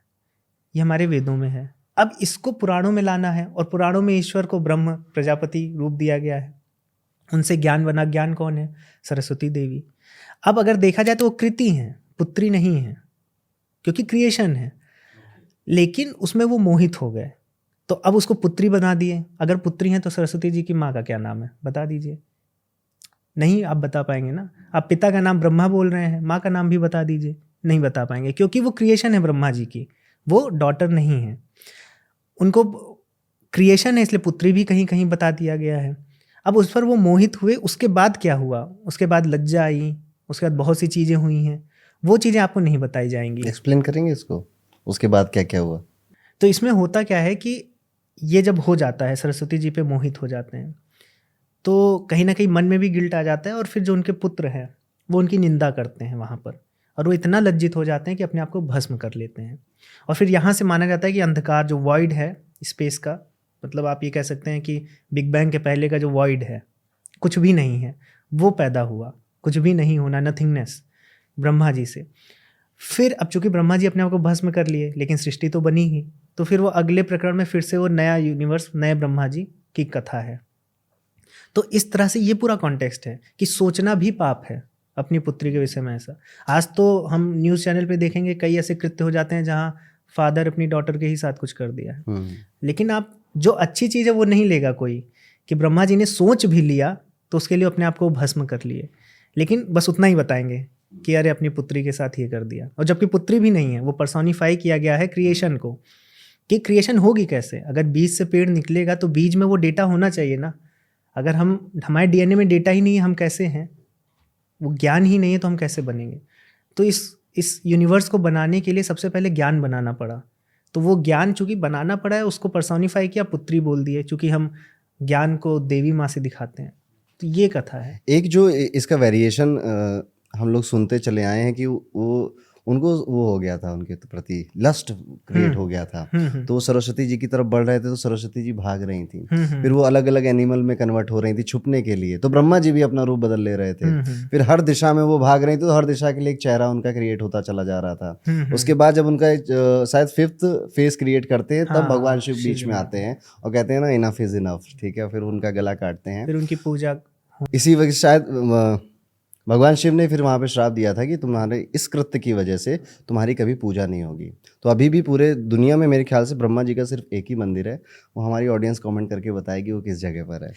ये हमारे वेदों में है। अब इसको पुराणों में लाना है, और पुराणों में ईश्वर को ब्रह्म प्रजापति रूप दिया गया है। उनसे ज्ञान बना। ज्ञान कौन है? सरस्वती देवी। अब अगर देखा जाए तो वो कृति हैं, पुत्री नहीं है, क्योंकि क्रिएशन है। लेकिन उसमें वो मोहित हो गए, तो अब उसको पुत्री बना दिए। अगर पुत्री हैं तो सरस्वती जी की माँ का क्या नाम है, बता दीजिए। नहीं आप बता पाएंगे ना। आप पिता का नाम ब्रह्मा बोल रहे हैं, माँ का नाम भी बता दीजिए, नहीं बता पाएंगे, क्योंकि वो क्रिएशन है ब्रह्मा जी की, वो डॉटर नहीं है। उनको क्रिएशन है, इसलिए पुत्री भी कहीं कहीं बता दिया गया है। अब उस पर वो मोहित हुए। उसके बाद क्या हुआ? उसके बाद लज्जा आई, उसके बाद बहुत सी चीज़ें हुई हैं, वो चीज़ें आपको नहीं बताई जाएंगी। एक्सप्लेन करेंगे इसको, उसके बाद क्या क्या हुआ? तो इसमें होता क्या है कि ये जब हो जाता है, सरस्वती जी पे मोहित हो जाते हैं, तो कहीं ना कहीं मन में भी गिल्ट आ जाता है, और फिर जो उनके पुत्र हैं वो उनकी निंदा करते हैं वहाँ पर। और वो इतना लज्जित हो जाते हैं कि अपने आप को भस्म कर लेते हैं। और फिर यहाँ से माना जाता है कि अंधकार जो वॉइड है स्पेस का, मतलब आप ये कह सकते हैं कि बिग बैंग के पहले का जो वॉइड है, कुछ भी नहीं है, वो पैदा हुआ, कुछ भी नहीं होना, नथिंगनेस, ब्रह्मा जी से। फिर अब चूंकि ब्रह्मा जी अपने आप को भस्म कर लिए, लेकिन सृष्टि तो बनी ही, तो फिर वो अगले प्रकरण में फिर से वो नया यूनिवर्स, नए ब्रह्मा जी की कथा है। तो इस तरह से ये पूरा कॉन्टेक्स्ट है कि सोचना भी पाप है अपनी पुत्री के विषय में। ऐसा आज तो हम न्यूज़ चैनल पे देखेंगे कई ऐसे कृत्य हो जाते हैं जहाँ फादर अपनी डॉटर के ही साथ कुछ कर दिया है। लेकिन आप जो अच्छी चीज़ है वो नहीं लेगा कोई, कि ब्रह्मा जी ने सोच भी लिया तो उसके लिए अपने आप को भस्म कर लिए, लेकिन बस उतना ही बताएंगे कि अरे अपनी पुत्री के साथ ये कर दिया। और जबकि पुत्री भी नहीं है, वो पर्सोनिफाई किया गया है क्रिएशन को, कि क्रिएशन होगी कैसे। अगर बीज से पेड़ निकलेगा तो बीज में वो डेटा होना चाहिए ना। अगर हमारे डीएनए में डेटा ही नहीं है, हम कैसे हैं, वो ज्ञान ही नहीं है तो हम कैसे बनेंगे। तो इस यूनिवर्स को बनाने के लिए सबसे पहले ज्ञान बनाना पड़ा। तो वो ज्ञान चूंकि बनाना पड़ा है, उसको पर्सोनिफाई किया, पुत्री बोल दिए, चूंकि हम ज्ञान को देवी माँ से दिखाते हैं। तो ये कथा है। एक जो इसका वेरिएशन हम लोग सुनते चले आए हैं कि वो उनको वो हो गया था, उनके प्रति लस्ट क्रिएट हो गया था। तो वो सरस्वती जी की तरफ बढ़ रहे थे तो सरस्वती जी भाग रही थी। फिर वो अलग अलग एनिमल में कन्वर्ट हो रही थी छुपने के लिए, तो ब्रह्मा जी भी अपना रूप बदल ले रहे थे। फिर हर दिशा में वो भाग रही थी, तो हर दिशा के लिए एक चेहरा उनका क्रिएट होता चला जा रहा था। उसके बाद जब उनका शायद 5th फेस क्रिएट करते हैं, तब भगवान शिव बीच में आते हैं और कहते हैं ना इनफ इज इनफ, ठीक है। फिर उनका गला काटते हैं, फिर उनकी पूजा। इसी वजह शायद भगवान शिव ने फिर वहाँ पे श्राप दिया था कि तुम्हारे इस कृत्य की वजह से तुम्हारी कभी पूजा नहीं होगी। तो अभी भी पूरे दुनिया में मेरे ख्याल से ब्रह्मा जी का सिर्फ एक ही मंदिर है। वो हमारी ऑडियंस कमेंट करके बताएगी वो किस जगह पर है।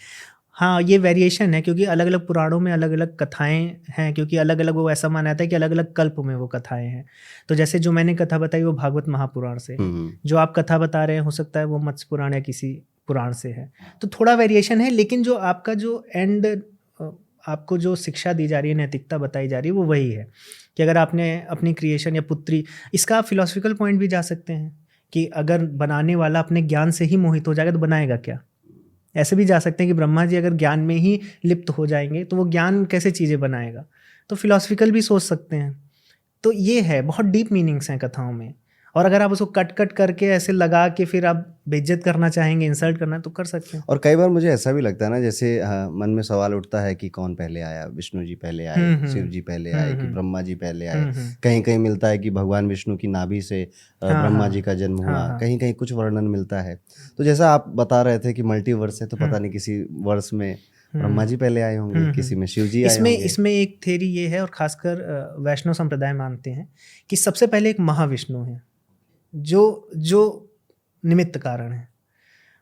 हाँ, ये वेरिएशन है क्योंकि अलग अलग पुराणों में अलग अलग कथाएं हैं, क्योंकि अलग अलग वो ऐसा माना जाता है कि अलग अलग कल्प में वो कथाएं हैं। तो जैसे जो मैंने कथा बताई वो भागवत महापुराण से, जो आप कथा बता रहे हैं हो सकता है वो मत्स्य पुराण या किसी पुराण से है। तो थोड़ा वेरिएशन है, लेकिन जो आपका जो एंड आपको जो शिक्षा दी जा रही है, नैतिकता बताई जा रही है, वो वही है कि अगर आपने अपनी क्रिएशन या पुत्री, इसका आप फिलोसफिकल पॉइंट भी जा सकते हैं कि अगर बनाने वाला अपने ज्ञान से ही मोहित हो जाएगा तो बनाएगा क्या। ऐसे भी जा सकते हैं कि ब्रह्मा जी अगर ज्ञान में ही लिप्त हो जाएंगे तो वो ज्ञान कैसे चीज़ें बनाएगा। तो फिलोसफिकल भी सोच सकते हैं। तो ये है, बहुत डीप मीनिंग्स हैं कथाओं में। और अगर आप उसको कट करके ऐसे लगा के फिर आप बेइज्जत करना चाहेंगे, इंसल्ट करना, तो कर सकते हैं। और कई बार मुझे ऐसा भी लगता है ना, जैसे मन में सवाल उठता है कि कौन पहले आया, विष्णु जी पहले आए, शिव जी पहले आए कि ब्रह्मा जी पहले आए। कहीं कहीं मिलता है कि भगवान विष्णु की नाभि से ब्रह्मा जी का जन्म हुआ, कहीं कहीं कुछ वर्णन मिलता है। तो जैसा आप बता रहे थे कि मल्टीवर्स है, तो पता नहीं किसी वर्ष में ब्रह्मा जी पहले आए होंगे, किसी में शिव जी आए होंगे। इसमें एक थ्योरी ये है, और खासकर वैष्णव संप्रदाय मानते हैं कि सबसे पहले एक महाविष्णु है जो निमित्त कारण है।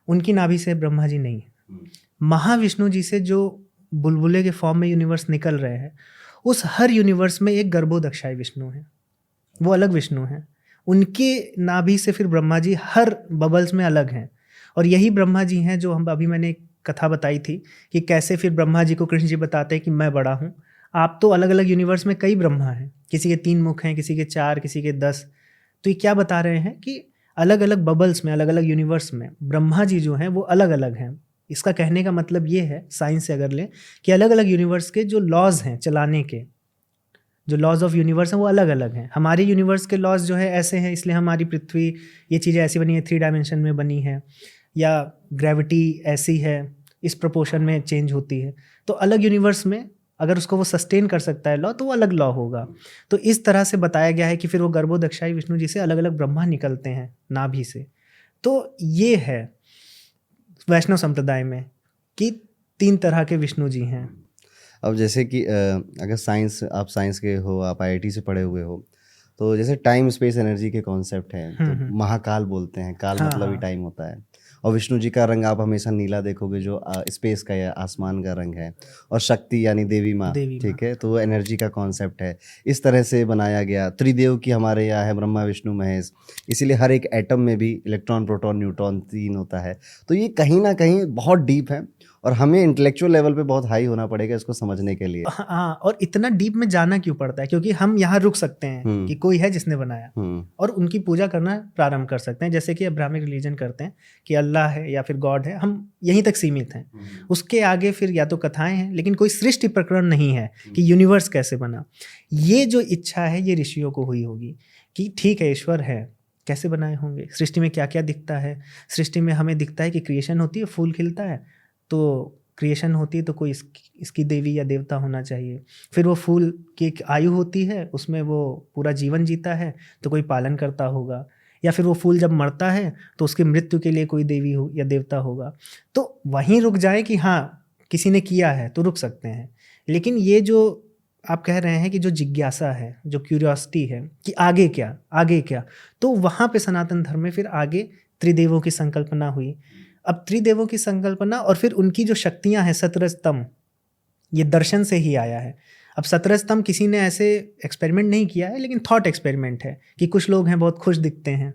उनकी नाभि से ब्रह्मा जी नहीं है। महाविष्णु जी से जो बुलबुले के फॉर्म में यूनिवर्स निकल रहे हैं, उस हर यूनिवर्स में एक गर्भोदक्षाई विष्णु है, वो अलग विष्णु है। उनके नाभि से फिर ब्रह्मा जी हर बबल्स में अलग हैं। और यही ब्रह्मा जी हैं जो हम मैंने एक कथा बताई थी कि कैसे फिर ब्रह्मा जी को कृष्ण जी बताते हैं कि मैं बड़ा हूँ। आप तो अलग अलग यूनिवर्स में कई ब्रह्मा हैं, किसी के 3 मुख हैं, किसी के 4, किसी के 10। तो ये क्या बता रहे हैं कि अलग अलग बबल्स में, अलग अलग यूनिवर्स में ब्रह्मा जी जो हैं वो अलग अलग हैं। इसका कहने का मतलब ये है, साइंस से अगर लें, कि अलग अलग यूनिवर्स के जो लॉज हैं चलाने के, जो लॉज ऑफ यूनिवर्स हैं वो अलग अलग हैं। हमारे यूनिवर्स के लॉज जो है ऐसे हैं, इसलिए हमारी पृथ्वी, ये चीज़ें ऐसी बनी है, 3 डायमेंशन में बनी है, या ग्रेविटी ऐसी है, इस प्रोपोर्शन में चेंज होती है। तो अलग यूनिवर्स में अगर उसको वो सस्टेन कर सकता है लॉ, तो वो अलग लॉ होगा। तो इस तरह से बताया गया है कि फिर वो गर्भोदक्षाई विष्णु जी से अलग अलग ब्रह्मा निकलते हैं नाभि से। तो ये है वैष्णव संप्रदाय में कि 3 तरह के विष्णु जी हैं। अब जैसे कि अगर आप साइंस के हो, आप आईआईटी से पढ़े हुए हो, तो जैसे टाइम स्पेस एनर्जी के कॉन्सेप्ट हैं, तो महाकाल बोलते हैं, काल मतलब ही टाइम होता है। और विष्णु जी का रंग आप हमेशा नीला देखोगे, जो स्पेस का या आसमान का रंग है। और शक्ति यानी देवी माँ, ठीक है, तो वो एनर्जी का कॉन्सेप्ट है। इस तरह से बनाया गया। त्रिदेव की हमारे यहाँ है, ब्रह्मा विष्णु महेश, इसीलिए हर एक एटम में भी इलेक्ट्रॉन प्रोटॉन न्यूट्रॉन 3 होता है। तो ये कहीं ना कहीं बहुत डीप है और हमें इंटेलेक्चुअल लेवल पे बहुत हाई होना पड़ेगा इसको समझने के लिए। हाँ, और इतना डीप में जाना क्यों पड़ता है, क्योंकि हम यहाँ रुक सकते हैं कि कोई है जिसने बनाया, और उनकी पूजा करना प्रारंभ कर सकते हैं, जैसे कि अब्राहमिक रिलीजन करते हैं कि अल्लाह है या फिर गॉड है, हम यहीं तक सीमित हैं। उसके आगे फिर या तो कथाएं हैं, लेकिन कोई सृष्टि प्रकरण नहीं है कि यूनिवर्स कैसे बना। ये जो इच्छा है ये ऋषियों को हुई होगी कि ठीक है ईश्वर है, कैसे बनाए होंगे, सृष्टि में क्या क्या दिखता है। सृष्टि में हमें दिखता है कि क्रिएशन होती है, फूल खिलता है, तो क्रिएशन होती है तो कोई इसकी देवी या देवता होना चाहिए। फिर वो फूल की एक आयु होती है, उसमें वो पूरा जीवन जीता है तो कोई पालन करता होगा, या फिर वो फूल जब मरता है तो उसकी मृत्यु के लिए कोई देवी हो या देवता होगा। तो वहीं रुक जाए कि हाँ किसी ने किया है तो रुक सकते हैं। लेकिन ये जो आप कह रहे हैं कि जो जिज्ञासा है, जो क्यूरियोसिटी है कि आगे क्या आगे क्या, तो वहाँ पे सनातन धर्म में फिर आगे त्रिदेवों की संकल्पना हुई। अब त्रिदेवों की संकल्पना और फिर उनकी जो शक्तियां हैं, सतरजतम, ये दर्शन से ही आया है। अब सतरजतम किसी ने ऐसे एक्सपेरिमेंट नहीं किया है, लेकिन थॉट एक्सपेरिमेंट है कि कुछ लोग हैं बहुत खुश दिखते हैं,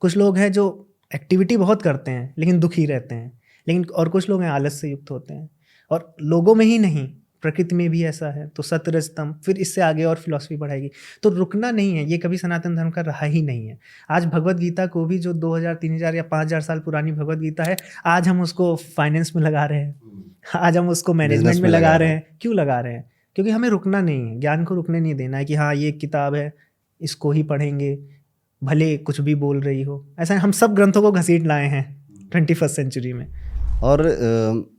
कुछ लोग हैं जो एक्टिविटी बहुत करते हैं लेकिन दुखी रहते हैं, लेकिन और कुछ लोग हैं आलस से युक्त होते हैं। और लोगों में ही नहीं, प्रकृति में भी ऐसा है। तो सतरजतम, फिर इससे आगे और फिलॉसफी बढ़ाएगी। तो रुकना नहीं है, ये कभी सनातन धर्म का रहा ही नहीं है। आज भगवत गीता को भी, जो 2000 3000 या 5000 साल पुरानी भगवत गीता है, आज हम उसको फाइनेंस में लगा रहे हैं, आज हम उसको मैनेजमेंट में लगा रहे हैं। क्यों लगा रहे हैं? क्योंकि हमें रुकना नहीं है, ज्ञान को रुकने नहीं देना है कि हाँ ये एक किताब है, इसको ही पढ़ेंगे भले कुछ भी बोल रही हो। ऐसा हम सब ग्रंथों को घसीट लाए हैं 21st सेंचुरी में। और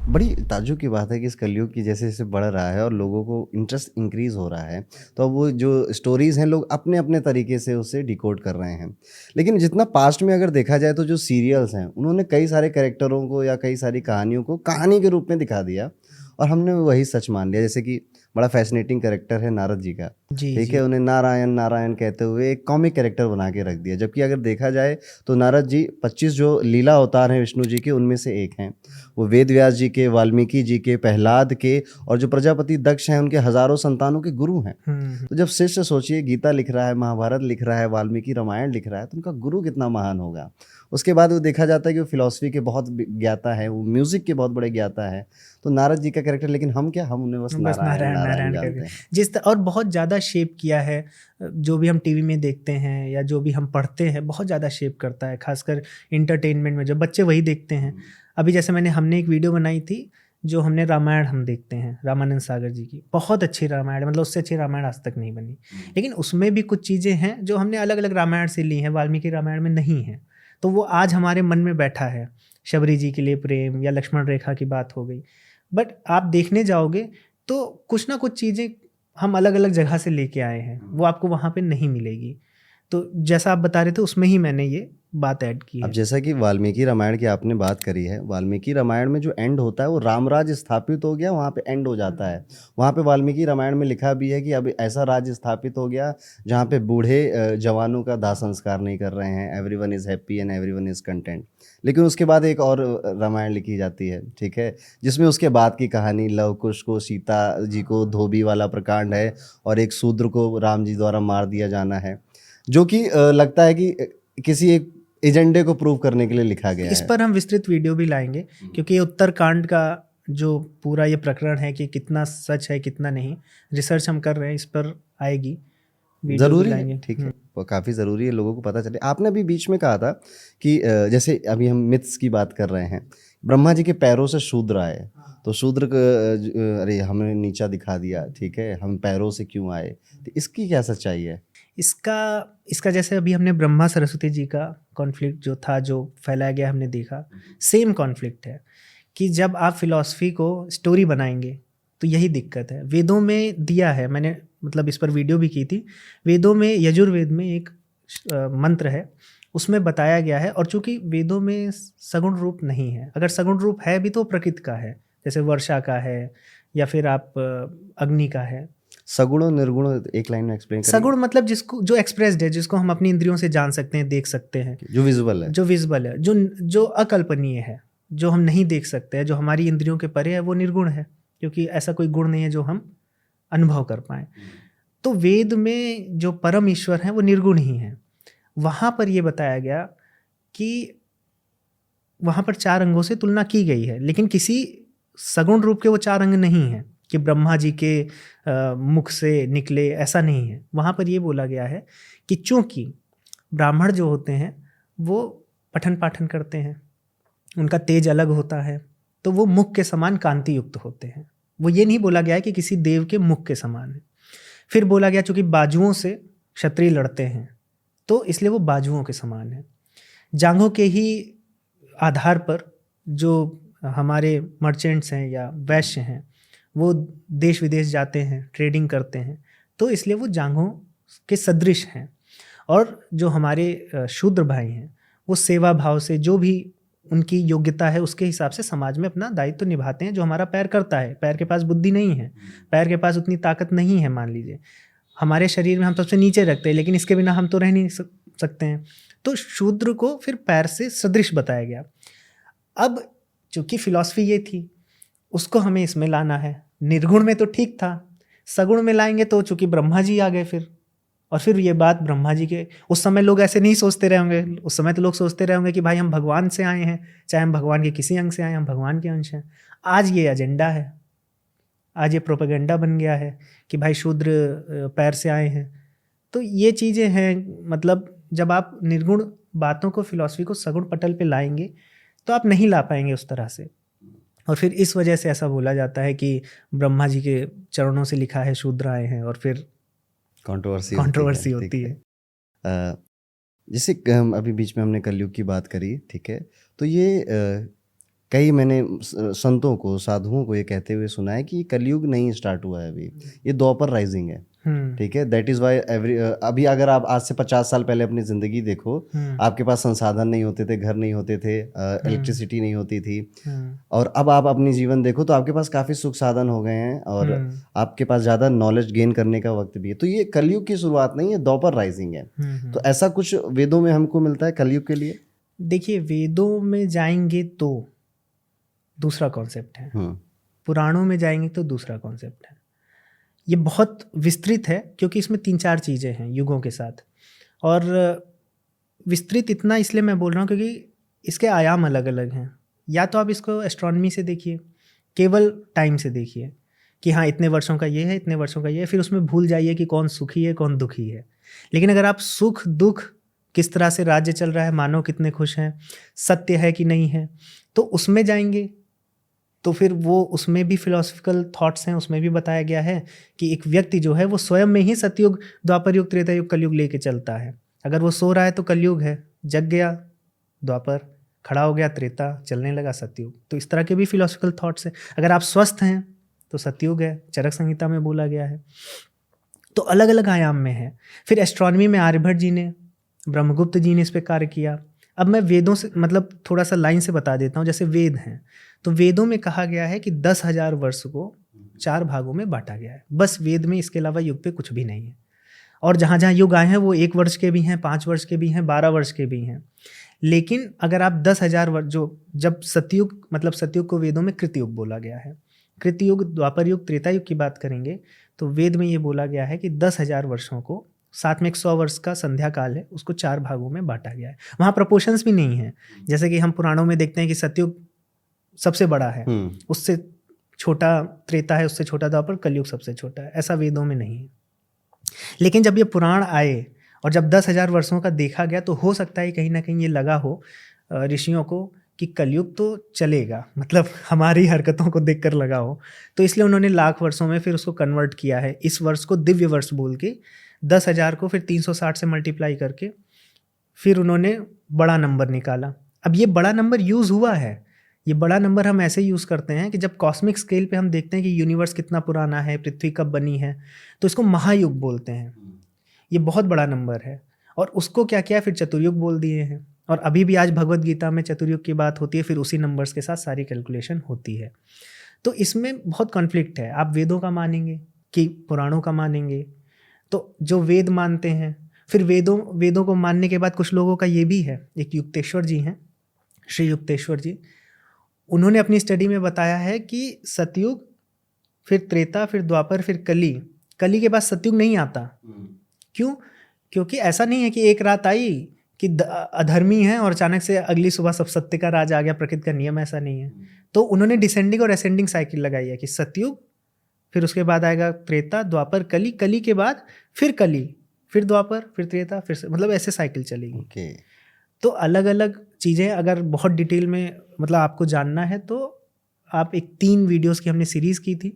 बड़ी ताज्जुब की बात है कि इस कलयुग की जैसे जैसे बढ़ रहा है और लोगों को इंटरेस्ट इंक्रीज हो रहा है, तो अब वो जो स्टोरीज़ हैं लोग अपने अपने तरीके से उसे डिकोड कर रहे हैं। लेकिन जितना पास्ट में अगर देखा जाए तो जो सीरियल्स हैं उन्होंने कई सारे कैरेक्टरों को या कई सारी कहानियों को कहानी के रूप में दिखा दिया और हमने वही सच मान लिया। जैसे कि बड़ा फैसिनेटिंग कैरेक्टर है नारद जी का, ठीक है, उन्हें नारायण नारायण कहते हुए एक कॉमिक कैरेक्टर बना के रख दिया। जबकि अगर देखा जाए तो नारद जी 25 जो लीला अवतार हैं विष्णु जी के, उनमें से एक हैं। वो वेद व्यास जी के, वाल्मीकि जी के, प्रहलाद के और जो प्रजापति दक्ष हैं उनके हजारों संतानों के गुरु हैं। तो जब शिष्य सोचिए गीता लिख रहा है, महाभारत लिख रहा है, वाल्मीकि रामायण लिख रहा है, तो उनका गुरु कितना महान होगा। उसके बाद वो देखा जाता है कि वो फिलॉसफी के बहुत ज्ञाता है, वो म्यूजिक के बहुत बड़े ज्ञाता है। तो नारद जी का कैरेक्टर, लेकिन हम क्या, हम उन्हें बस नारायण नारायण जानते हैं। जिस और बहुत ज़्यादा शेप किया है, जो भी हम टीवी में देखते हैं या जो भी हम पढ़ते हैं बहुत ज़्यादा शेप करता है, खासकर इंटरटेनमेंट में जब बच्चे वही देखते हैं। अभी जैसे हमने एक वीडियो बनाई थी, जो हमने रामायण हम देखते हैं रामानंद सागर जी की, बहुत अच्छी रामायण है, मतलब उससे अच्छी रामायण आज तक नहीं बनी। लेकिन उसमें भी कुछ चीज़ें हैं जो हमने अलग अलग रामायण से ली हैं, वाल्मीकि रामायण में नहीं है। तो वो आज हमारे मन में बैठा है। शबरी जी के लिए प्रेम या लक्ष्मण रेखा की बात हो गई, बट आप देखने जाओगे तो कुछ ना कुछ चीज़ें हम अलग अलग जगह से लेके आए हैं, वो आपको वहाँ पे नहीं मिलेगी। तो जैसा आप बता रहे थे उसमें ही मैंने ये बात ऐड की है। अब जैसा कि वाल्मीकि रामायण की आपने बात करी है, वाल्मीकि रामायण में जो एंड होता है वो रामराज स्थापित हो गया, वहाँ पे एंड हो जाता है। वहाँ पे वाल्मीकि रामायण में लिखा भी है कि अब ऐसा राज्य स्थापित हो गया जहाँ पे बूढ़े जवानों का दाह संस्कार नहीं कर रहे हैं, everyone is happy and everyone is content. लेकिन उसके बाद एक और रामायण लिखी जाती है, ठीक है, जिसमें उसके बाद की कहानी लव कुश को, सीता जी को धोबी वाला प्रकांड है और एक शूद्र को राम जी द्वारा मार दिया जाना है, जो कि लगता है कि किसी एक एजेंडे को प्रूव करने के लिए लिखा गया है। इस पर हम विस्तृत वीडियो भी लाएंगे, क्योंकि ये उत्तरकांड का जो पूरा ये प्रकरण है कि कितना सच है कितना नहीं, रिसर्च हम कर रहे हैं, इस पर आएगी, ज़रूरी है, ठीक है, वो काफ़ी ज़रूरी है लोगों को पता चले। आपने अभी बीच में कहा था कि जैसे अभी हम मिथ्स की बात कर रहे हैं, ब्रह्मा जी के पैरों से शूद्र आए, तो शूद्र अरे हमें नीचा दिखा दिया, ठीक है, हम पैरों से क्यों आए, तो इसकी क्या सच्चाई है? इसका जैसे अभी हमने ब्रह्मा सरस्वती जी का कॉन्फ्लिक्ट जो था, जो फैलाया गया, हमने देखा सेम कॉन्फ्लिक्ट है कि जब आप फिलॉसफी को स्टोरी बनाएंगे तो यही दिक्कत है। वेदों में दिया है, मैंने मतलब इस पर वीडियो भी की थी। वेदों में, यजुर्वेद में एक मंत्र है, उसमें बताया गया है, और चूंकि वेदों में सगुण रूप नहीं है, अगर सगुण रूप है भी तो प्रकृति का है, जैसे वर्षा का है या फिर आप अग्नि का है। सगुण और निर्गुण एक लाइन में एक्सप्लेन करिए। सगुण मतलब जिसको, जो एक्सप्रेस्ड है, जिसको हम अपनी इंद्रियों से जान सकते हैं, देख सकते हैं, जो विजुअल है, जो विजुअल है, जो अकल्पनीय है, जो हम नहीं देख सकते हैं, जो हमारी इंद्रियों के परे है, वो निर्गुण है, क्योंकि ऐसा कोई गुण नहीं है जो हम अनुभव कर पाए। तो वेद में जो परम ईश्वर हैं वो निर्गुण ही हैं। वहाँ पर ये बताया गया कि वहाँ पर 4 अंगों से तुलना की गई है, लेकिन किसी सगुण रूप के वो 4 अंग नहीं हैं कि ब्रह्मा जी के मुख से निकले, ऐसा नहीं है। वहाँ पर ये बोला गया है कि चूंकि ब्राह्मण जो होते हैं वो पठन पाठन करते हैं, उनका तेज अलग होता है, तो वो मुख के समान कांति युक्त होते हैं। वो ये नहीं बोला गया है कि किसी देव के मुख के समान है। फिर बोला गया चूंकि बाजुओं से क्षत्रिय लड़ते हैं तो इसलिए वो बाजुओं के समान है। जांघों के ही आधार पर जो हमारे मर्चेंट्स हैं या वैश्य हैं वो देश विदेश जाते हैं, ट्रेडिंग करते हैं, तो इसलिए वो जांघों के सदृश हैं। और जो हमारे शूद्र भाई हैं वो सेवा भाव से जो भी उनकी योग्यता है उसके हिसाब से समाज में अपना दायित्व तो निभाते हैं, जो हमारा पैर करता है। पैर के पास बुद्धि नहीं है, पैर के पास उतनी ताकत नहीं है, मान लीजिए हमारे शरीर में हम सबसे नीचे रखते हैं, लेकिन इसके बिना हम तो रह नहीं सकते हैं। तो शूद्र को फिर पैर से सदृश बताया गया। अब चूंकि फिलॉसफी ये थी, उसको हमें इसमें लाना है। निर्गुण में तो ठीक था, सगुण में लाएंगे तो चूंकि ब्रह्मा जी आ गए फिर, और फिर ये बात ब्रह्मा जी के, उस समय लोग ऐसे नहीं सोचते रहे होंगे। उस समय तो लोग सोचते रहे होंगे कि भाई हम भगवान से आए हैं, चाहे हम भगवान के किसी अंग से आए, हम भगवान के अंश हैं। आज ये एजेंडा है, आज ये प्रोपेगेंडा बन गया है कि भाई शूद्र पैर से आए हैं। तो ये चीज़ें हैं, मतलब जब आप निर्गुण बातों को, फिलॉसफी को सगुण पटल पे लाएंगे तो आप नहीं ला पाएंगे उस तरह से। और फिर इस वजह से ऐसा बोला जाता है कि ब्रह्मा जी के चरणों से लिखा है शूद्र आए हैं, और फिर कंट्रोवर्सी होती है। जैसे अभी बीच में हमने कलयुग की बात करी, ठीक है, तो ये कई मैंने संतों को, साधुओं को ये कहते हुए सुना है कि कलयुग नहीं स्टार्ट हुआ है अभी, ये द्वापर राइजिंग है, ठीक है। दैट इज वाई अभी अगर आप आज से 50 साल पहले अपनी जिंदगी देखो, आपके पास संसाधन नहीं होते थे, घर नहीं होते थे, इलेक्ट्रिसिटी नहीं होती थी, और अब आप अपनी जीवन देखो तो आपके पास काफी सुख साधन हो गए हैं और आपके पास ज्यादा नॉलेज गेन करने का वक्त भी है। तो ये कलयुग की शुरुआत नहीं है, द्वापर राइजिंग है। तो ऐसा कुछ वेदों में हमको मिलता है कलयुग के लिए? देखिए, वेदों में जाएंगे तो दूसरा कॉन्सेप्ट है, पुराणों में जाएंगे तो दूसरा कॉन्सेप्ट है। ये बहुत विस्तृत है क्योंकि इसमें 3-4 चीज़ें हैं युगों के साथ। और विस्तृत इतना इसलिए मैं बोल रहा हूँ क्योंकि इसके आयाम अलग अलग हैं। या तो आप इसको एस्ट्रोनॉमी से देखिए, केवल टाइम से देखिए कि हाँ इतने वर्षों का ये है, इतने वर्षों का ये है, फिर उसमें भूल जाइए कि कौन सुखी है कौन दुखी है। लेकिन अगर आप सुख दुख, किस तरह से राज्य चल रहा है, मानव कितने खुश हैं, सत्य है कि नहीं है, तो उसमें जाएंगे तो फिर वो उसमें भी फिलोसफिकल थॉट्स हैं। उसमें भी बताया गया है कि एक व्यक्ति जो है वो स्वयं में ही सतयुग, द्वापर युग, त्रेता युग, कलयुग लेके चलता है। अगर वो सो रहा है तो कलयुग है, जग गया द्वापर, खड़ा हो गया त्रेता, चलने लगा सतयुग। तो इस तरह के भी फिलोसफिकल थॉट्स हैं। अगर आप स्वस्थ हैं तो सतयुग है, चरक संहिता में बोला गया है। तो अलग अलग आयाम में है। फिर एस्ट्रोनॉमी में आर्यभट्ट जी ने, ब्रह्मगुप्त जी ने इस पर कार्य किया। अब मैं वेदों से मतलब थोड़ा सा लाइन से बता देता हूँ। जैसे वेद हैं तो वेदों में कहा गया है कि 10,000 वर्ष को 4 भागों में बांटा गया है, बस वेद में। इसके अलावा युग पे कुछ भी नहीं है। और जहाँ जहाँ युग आए हैं वो 1 वर्ष के भी हैं, 5 वर्ष के भी हैं, 12 वर्ष के भी हैं। लेकिन अगर आप 10,000 वर्ष, जो जब सतयुग, मतलब सतयुग को वेदों में कृतयुग बोला गया है, कृतयुग, द्वापर युग, त्रेता युग की बात करेंगे तो वेद में ये बोला गया है कि 10,000 वर्षों को, साथ में 100 वर्ष का संध्या काल है, उसको 4 भागों में बांटा गया है। वहाँ प्रपोर्शंस भी नहीं है। जैसे कि हम पुराणों में देखते हैं कि सतयुग सबसे बड़ा है, उससे छोटा त्रेता है, उससे छोटा द्वापर, कलयुग सबसे छोटा है। ऐसा वेदों में नहीं है। लेकिन जब ये पुराण आए और जब 10,000 वर्षों का देखा गया तो हो सकता है कहीं ना कहीं ये लगा हो ऋषियों को कि कलयुग तो चलेगा, मतलब हमारी हरकतों को देखकर लगा हो। तो इसलिए उन्होंने लाख वर्षों में फिर उसको कन्वर्ट किया है। इस वर्ष को दिव्य वर्ष बोल के 10,000 को फिर 360 से मल्टीप्लाई करके फिर उन्होंने बड़ा नंबर निकाला। अब ये बड़ा नंबर यूज़ हुआ है। ये बड़ा नंबर हम ऐसे यूज़ करते हैं कि जब कॉस्मिक स्केल पे हम देखते हैं कि यूनिवर्स कितना पुराना है, पृथ्वी कब बनी है, तो इसको महायुग बोलते हैं। ये बहुत बड़ा नंबर है। और उसको क्या किया, फिर चतुर्युग बोल दिए हैं। और अभी भी आज भगवत गीता में चतुर्युग की बात होती है, फिर उसी नंबर्स के साथ सारी कैलकुलेशन होती है। तो इसमें बहुत कॉन्फ्लिक्ट है। आप वेदों का मानेंगे कि पुराणों का मानेंगे? तो जो वेद मानते हैं, फिर वेदों को मानने के बाद कुछ लोगों का ये भी है, एक युक्तेश्वर जी हैं, श्री युक्तेश्वर जी, उन्होंने अपनी स्टडी में बताया है कि सतयुग, फिर त्रेता, फिर द्वापर, फिर कली के बाद सतयुग नहीं आता। क्यों? क्योंकि ऐसा नहीं है कि एक रात आई कि अधर्मी है और अचानक से अगली सुबह सब सत्य का राज आ गया, प्रकृति का नियम ऐसा नहीं है। तो उन्होंने डिसेंडिंग और असेंडिंग साइकिल लगाई है कि सतयुग, फिर उसके बाद आएगा त्रेता, द्वापर, कली, कली के बाद फिर कली, फिर द्वापर, फिर त्रेता, फिर मतलब ऐसे साइकिल चलेगी। Okay. तो अलग अलग चीज़ें अगर बहुत डिटेल में मतलब आपको जानना है तो आप एक 3 वीडियोस की हमने सीरीज़ की थी,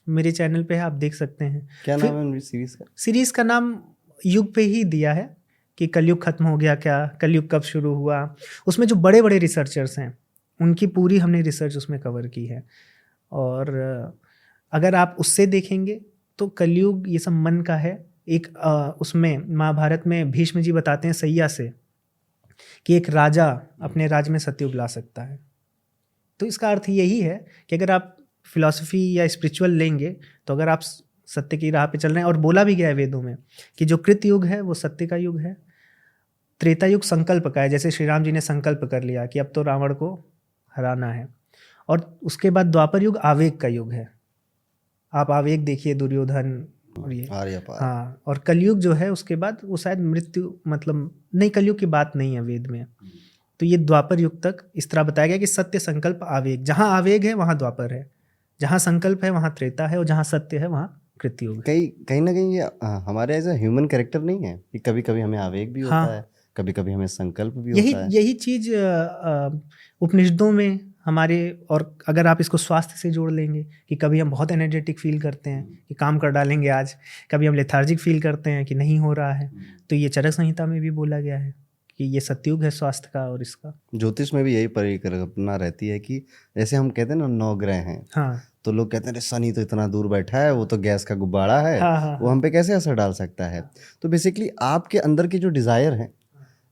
मेरे चैनल पे है, आप देख सकते हैं। क्या नाम है उनकी सीरीज का? सीरीज़ का नाम युग पे ही दिया है कि कलयुग खत्म हो गया क्या, कलयुग कब शुरू हुआ। उसमें जो बड़े बड़े रिसर्चर्स हैं उनकी पूरी हमने रिसर्च उसमें कवर की है। और अगर आप उससे देखेंगे तो कलयुग ये सब मन का है। एक उसमें महाभारत में भीष्म जी बताते हैं सैया से कि एक राजा अपने राज्य में सतयुग ला सकता है। तो इसका अर्थ यही है कि अगर आप फिलॉसफी या स्पिरिचुअल लेंगे तो अगर आप सत्य की राह पे चल रहे हैं, और बोला भी गया है वेदों में कि जो कृत युग है वो सत्य का युग है, त्रेता युग संकल्प का है, जैसे श्री राम जी ने संकल्प कर लिया कि अब तो रावण को हराना है, और उसके बाद द्वापर युग आवेग का युग है। आप आवेग देखिए, दुर्योधन और ये, हाँ। और कलयुग जो है उसके बाद वो शायद मृत्यु, मतलब नहीं, कलयुग की बात नहीं है वेद में। तो ये द्वापर युग तक इस तरह बताया गया कि सत्य, संकल्प, आवेग, जहाँ आवेग है वहाँ द्वापर है, जहाँ संकल्प है वहाँ त्रेता है, और जहाँ सत्य है वहाँ कृतयुग। कहीं ना कहीं ये हमारे एज ए ह्यूमन कैरेक्टर नहीं है कि कभी कभी हमें आवेग भी होता है, कभी कभी हमें संकल्प भी होता है। यही चीज उपनिषदों में हमारे, और अगर आप इसको स्वास्थ्य से जोड़ लेंगे कि कभी हम बहुत एनर्जेटिक फील करते हैं कि काम कर डालेंगे आज, कभी हम लेथार्जिक फील करते हैं कि नहीं हो रहा है, तो ये चरक संहिता में भी बोला गया है कि ये सतयुग है स्वास्थ्य का। और इसका ज्योतिष में भी यही परिकल्पना रहती है कि जैसे हम कहते हैं ना 9 ग्रह हैं, हाँ, तो लोग कहते हैं शनि तो इतना दूर बैठा है, वो तो गैस का गुब्बारा है, हाँ, वो हम पे कैसे असर डाल सकता है। तो बेसिकली आपके अंदर की जो डिज़ायर हैं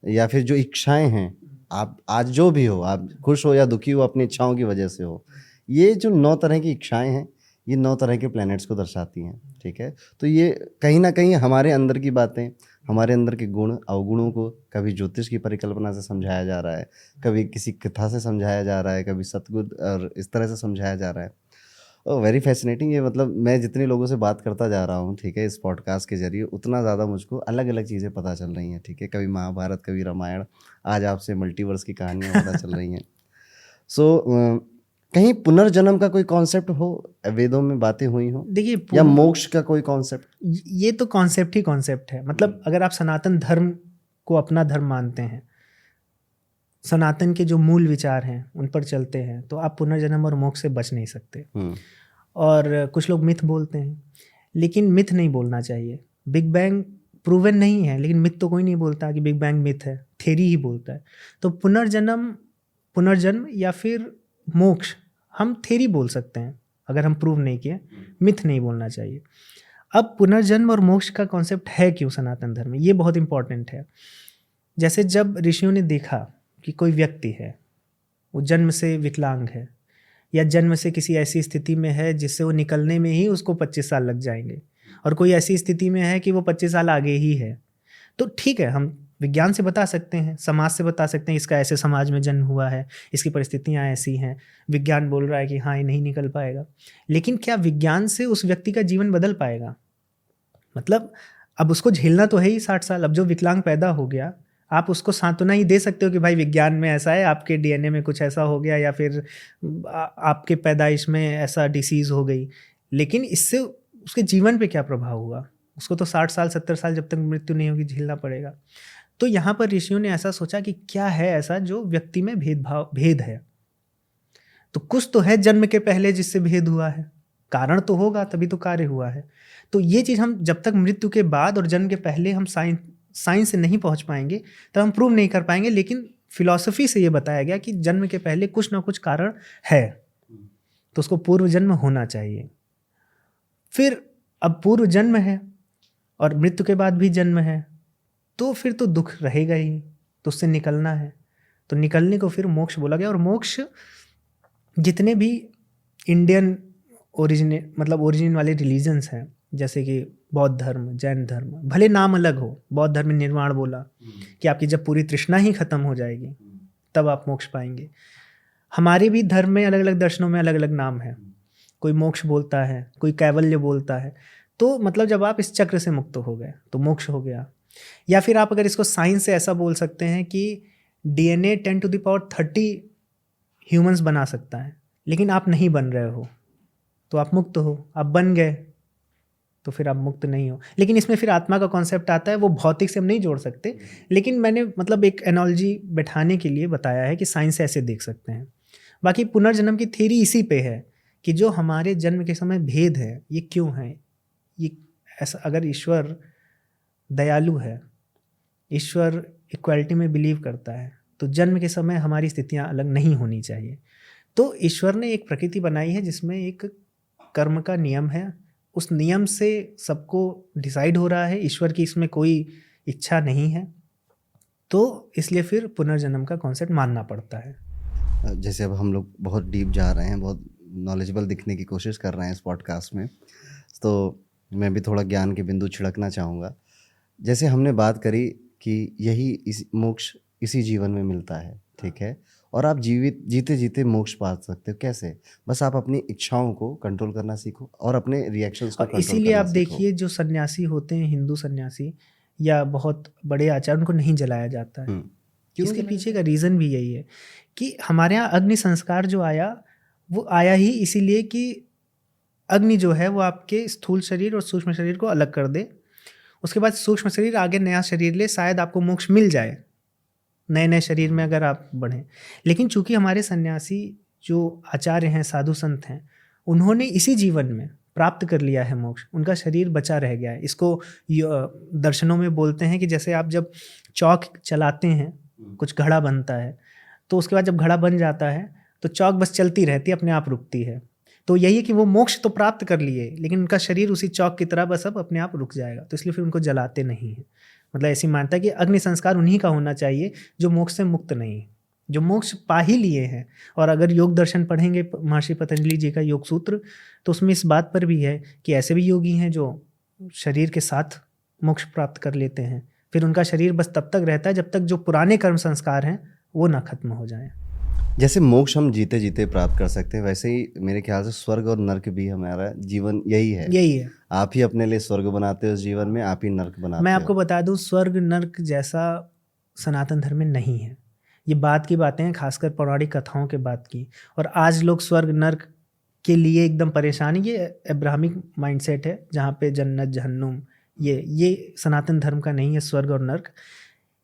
या फिर जो इच्छाएं हैं, आप आज जो भी हो, आप खुश हो या दुखी हो, अपनी इच्छाओं की वजह से हो, ये जो 9 तरह की इच्छाएं हैं ये 9 तरह के प्लैनेट्स को दर्शाती हैं। ठीक है, तो ये कहीं ना कहीं हमारे अंदर की बातें, हमारे अंदर के गुण अवगुणों को कभी ज्योतिष की परिकल्पना से समझाया जा रहा है, कभी किसी कथा से समझाया जा रहा है, कभी सतगुरु और इस तरह से समझाया जा रहा है। Very fascinating. ये मतलब मैं जितने लोगों से बात करता जा रहा हूँ, ठीक है, इस पॉडकास्ट के जरिए, उतना ज़्यादा मुझको अलग अलग चीज़ें पता चल रही हैं। ठीक है, कभी महाभारत, कभी रामायण, आज आपसे मल्टीवर्स की कहानियाँ पता चल रही हैं। सो कहीं पुनर्जन्म का कोई कॉन्सेप्ट हो, वेदों में बातें हुई हो, देखिए, या मोक्ष का कोई कॉन्सेप्ट? ये तो कॉन्सेप्ट ही कॉन्सेप्ट है। मतलब अगर आप सनातन धर्म को अपना धर्म मानते हैं, सनातन के जो मूल विचार हैं उन पर चलते हैं, तो आप पुनर्जन्म और मोक्ष से बच नहीं सकते। और कुछ लोग मिथ बोलते हैं, लेकिन मिथ नहीं बोलना चाहिए। बिग बैंग प्रूवन नहीं है, लेकिन मिथ तो कोई नहीं बोलता कि बिग बैंग मिथ है, थ्योरी ही बोलता है। तो पुनर्जन्म या फिर मोक्ष हम थ्योरी बोल सकते हैं अगर हम प्रूव नहीं किए, मिथ नहीं बोलना चाहिए। अब पुनर्जन्म और मोक्ष का कॉन्सेप्ट है क्यों सनातन धर्म में, ये बहुत इंपॉर्टेंट है। जैसे जब ऋषियों ने देखा कि कोई व्यक्ति है, वो जन्म से विकलांग है, या जन्म से किसी ऐसी स्थिति में है जिससे वो निकलने में ही उसको 25 साल लग जाएंगे, और कोई ऐसी स्थिति में है कि वो 25 साल आगे ही है, तो ठीक है, हम विज्ञान से बता सकते हैं, समाज से बता सकते हैं, इसका ऐसे समाज में जन्म हुआ है, इसकी परिस्थितियां ऐसी हैं, विज्ञान बोल रहा है कि हाँ ये नहीं निकल पाएगा। लेकिन क्या विज्ञान से उस व्यक्ति का जीवन बदल पाएगा? मतलब अब उसको झेलना तो है ही 60 साल। अब जो विकलांग पैदा हो गया, आप उसको सांत्वना ही दे सकते हो कि भाई विज्ञान में ऐसा है, आपके डीएनए में कुछ ऐसा हो गया, या फिर आपके पैदाइश में ऐसा डिसीज़ हो गई, लेकिन इससे उसके जीवन पे क्या प्रभाव हुआ? उसको तो 60 साल 70 साल जब तक मृत्यु नहीं होगी झेलना पड़ेगा। तो यहाँ पर ऋषियों ने ऐसा सोचा कि क्या है ऐसा जो व्यक्ति में भेद है। तो कुछ तो है जन्म के पहले जिससे भेद हुआ है, कारण तो होगा तभी तो कार्य हुआ है। तो ये चीज़ हम जब तक मृत्यु के बाद और जन्म के पहले हम साइंस से नहीं पहुंच पाएंगे तब हम प्रूव नहीं कर पाएंगे। लेकिन फिलॉसफी से ये बताया गया कि जन्म के पहले कुछ ना कुछ कारण है, तो उसको पूर्व जन्म होना चाहिए। फिर अब पूर्व जन्म है और मृत्यु के बाद भी जन्म है, तो फिर तो दुख रहेगा ही, तो उससे निकलना है। तो निकलने को फिर मोक्ष बोला गया। और मोक्ष जितने भी इंडियन ओरिजिन वाले रिलीजन्स हैं, जैसे कि बौद्ध धर्म, जैन धर्म, भले नाम अलग हो, बौद्ध धर्म में निर्वाण बोला कि आपकी जब पूरी तृष्णा ही खत्म हो जाएगी तब आप मोक्ष पाएंगे। हमारे भी धर्म में अलग अलग दर्शनों में अलग अलग नाम है, कोई मोक्ष बोलता है, कोई कैवल्य बोलता है। तो मतलब जब आप इस चक्र से मुक्त हो गए तो मोक्ष हो गया। या फिर आप अगर इसको साइंस से ऐसा बोल सकते हैं कि DNA 10⁻30 ह्यूमंस बना सकता है, लेकिन आप नहीं बन रहे हो तो आप मुक्त हो। आप बन गए तो फिर आप मुक्त नहीं हो। लेकिन इसमें फिर आत्मा का कॉन्सेप्ट आता है, वो भौतिक से हम नहीं जोड़ सकते, लेकिन मैंने मतलब एक एनालॉजी बैठाने के लिए बताया है कि साइंस से ऐसे देख सकते हैं। बाकी पुनर्जन्म की थ्योरी इसी पे है कि जो हमारे जन्म के समय भेद है ये क्यों है। ये ऐसा, अगर ईश्वर दयालु है, ईश्वर इक्वालिटी में बिलीव करता है, तो जन्म के समय हमारी स्थितियां अलग नहीं होनी चाहिए। तो ईश्वर ने एक प्रकृति बनाई है जिसमें एक कर्म का नियम है, उस नियम से सबको डिसाइड हो रहा है, ईश्वर की इसमें कोई इच्छा नहीं है, तो इसलिए फिर पुनर्जन्म का कॉन्सेप्ट मानना पड़ता है। जैसे अब हम लोग बहुत डीप जा रहे हैं, बहुत नॉलेजेबल दिखने की कोशिश कर रहे हैं इस पॉडकास्ट में, तो मैं भी थोड़ा ज्ञान के बिंदु छिड़कना चाहूँगा। जैसे हमने बात करी कि यही इस मोक्ष इसी जीवन में मिलता है, ठीक है, और आप जीते जीते मोक्ष पा सकते हो। कैसे? बस आप अपनी इच्छाओं को कंट्रोल करना सीखो और अपने रिएक्शंस को कंट्रोल करना सीखो। इसीलिए आप देखिए जो सन्यासी होते हैं, हिंदू सन्यासी या बहुत बड़े आचार्य, उनको नहीं जलाया जाता है। इसके पीछे का रीज़न भी यही है कि हमारे यहाँ अग्नि संस्कार जो आया वो आया ही इसीलिए कि अग्नि जो है वो आपके स्थूल शरीर और सूक्ष्म शरीर को अलग कर दे। उसके बाद सूक्ष्म शरीर आगे नया शरीर ले, शायद आपको मोक्ष मिल जाए नए नए शरीर में अगर आप बढ़ें। लेकिन चूंकि हमारे सन्यासी जो आचार्य हैं, साधु संत हैं, उन्होंने इसी जीवन में प्राप्त कर लिया है मोक्ष, उनका शरीर बचा रह गया है। इसको दर्शनों में बोलते हैं कि जैसे आप जब चौक चलाते हैं, कुछ घड़ा बनता है, तो उसके बाद जब घड़ा बन जाता है तो चौक बस चलती रहती है, अपने आप रुकती है। तो यही है कि वो मोक्ष तो प्राप्त कर लिए, लेकिन उनका शरीर उसी चौक की तरह बस अब अपने आप रुक जाएगा, तो इसलिए फिर उनको जलाते नहीं है। मतलब ऐसी मानता है कि अग्नि संस्कार उन्हीं का होना चाहिए जो मोक्ष से मुक्त नहीं, जो मोक्ष पा ही लिए हैं। और अगर योग दर्शन पढ़ेंगे महर्षि पतंजलि जी का योग सूत्र, तो उसमें इस बात पर भी है कि ऐसे भी योगी हैं जो शरीर के साथ मोक्ष प्राप्त कर लेते हैं, फिर उनका शरीर बस तब तक रहता है जब तक जो पुराने कर्म संस्कार हैं वो ना खत्म हो जाए। जैसे मोक्ष हम जीते जीते प्राप्त कर सकते हैं, वैसे ही मेरे ख्याल से स्वर्ग और नर्क भी हमारा जीवन यही है। आप ही अपने लिए स्वर्ग बनाते हो इस जीवन में, आप ही नर्क बनाते हो। मैं आपको बता दूं, स्वर्ग नर्क जैसा सनातन धर्म में नहीं है। ये बात की बातें हैं, खासकर पौराणिक कथाओं के बात की। और आज लोग स्वर्ग नर्क के लिए एकदम परेशान है। ये अब्राहमिक माइंडसेट है जहाँ पे जन्नत जहन्नुम, ये सनातन धर्म का नहीं है स्वर्ग और नर्क।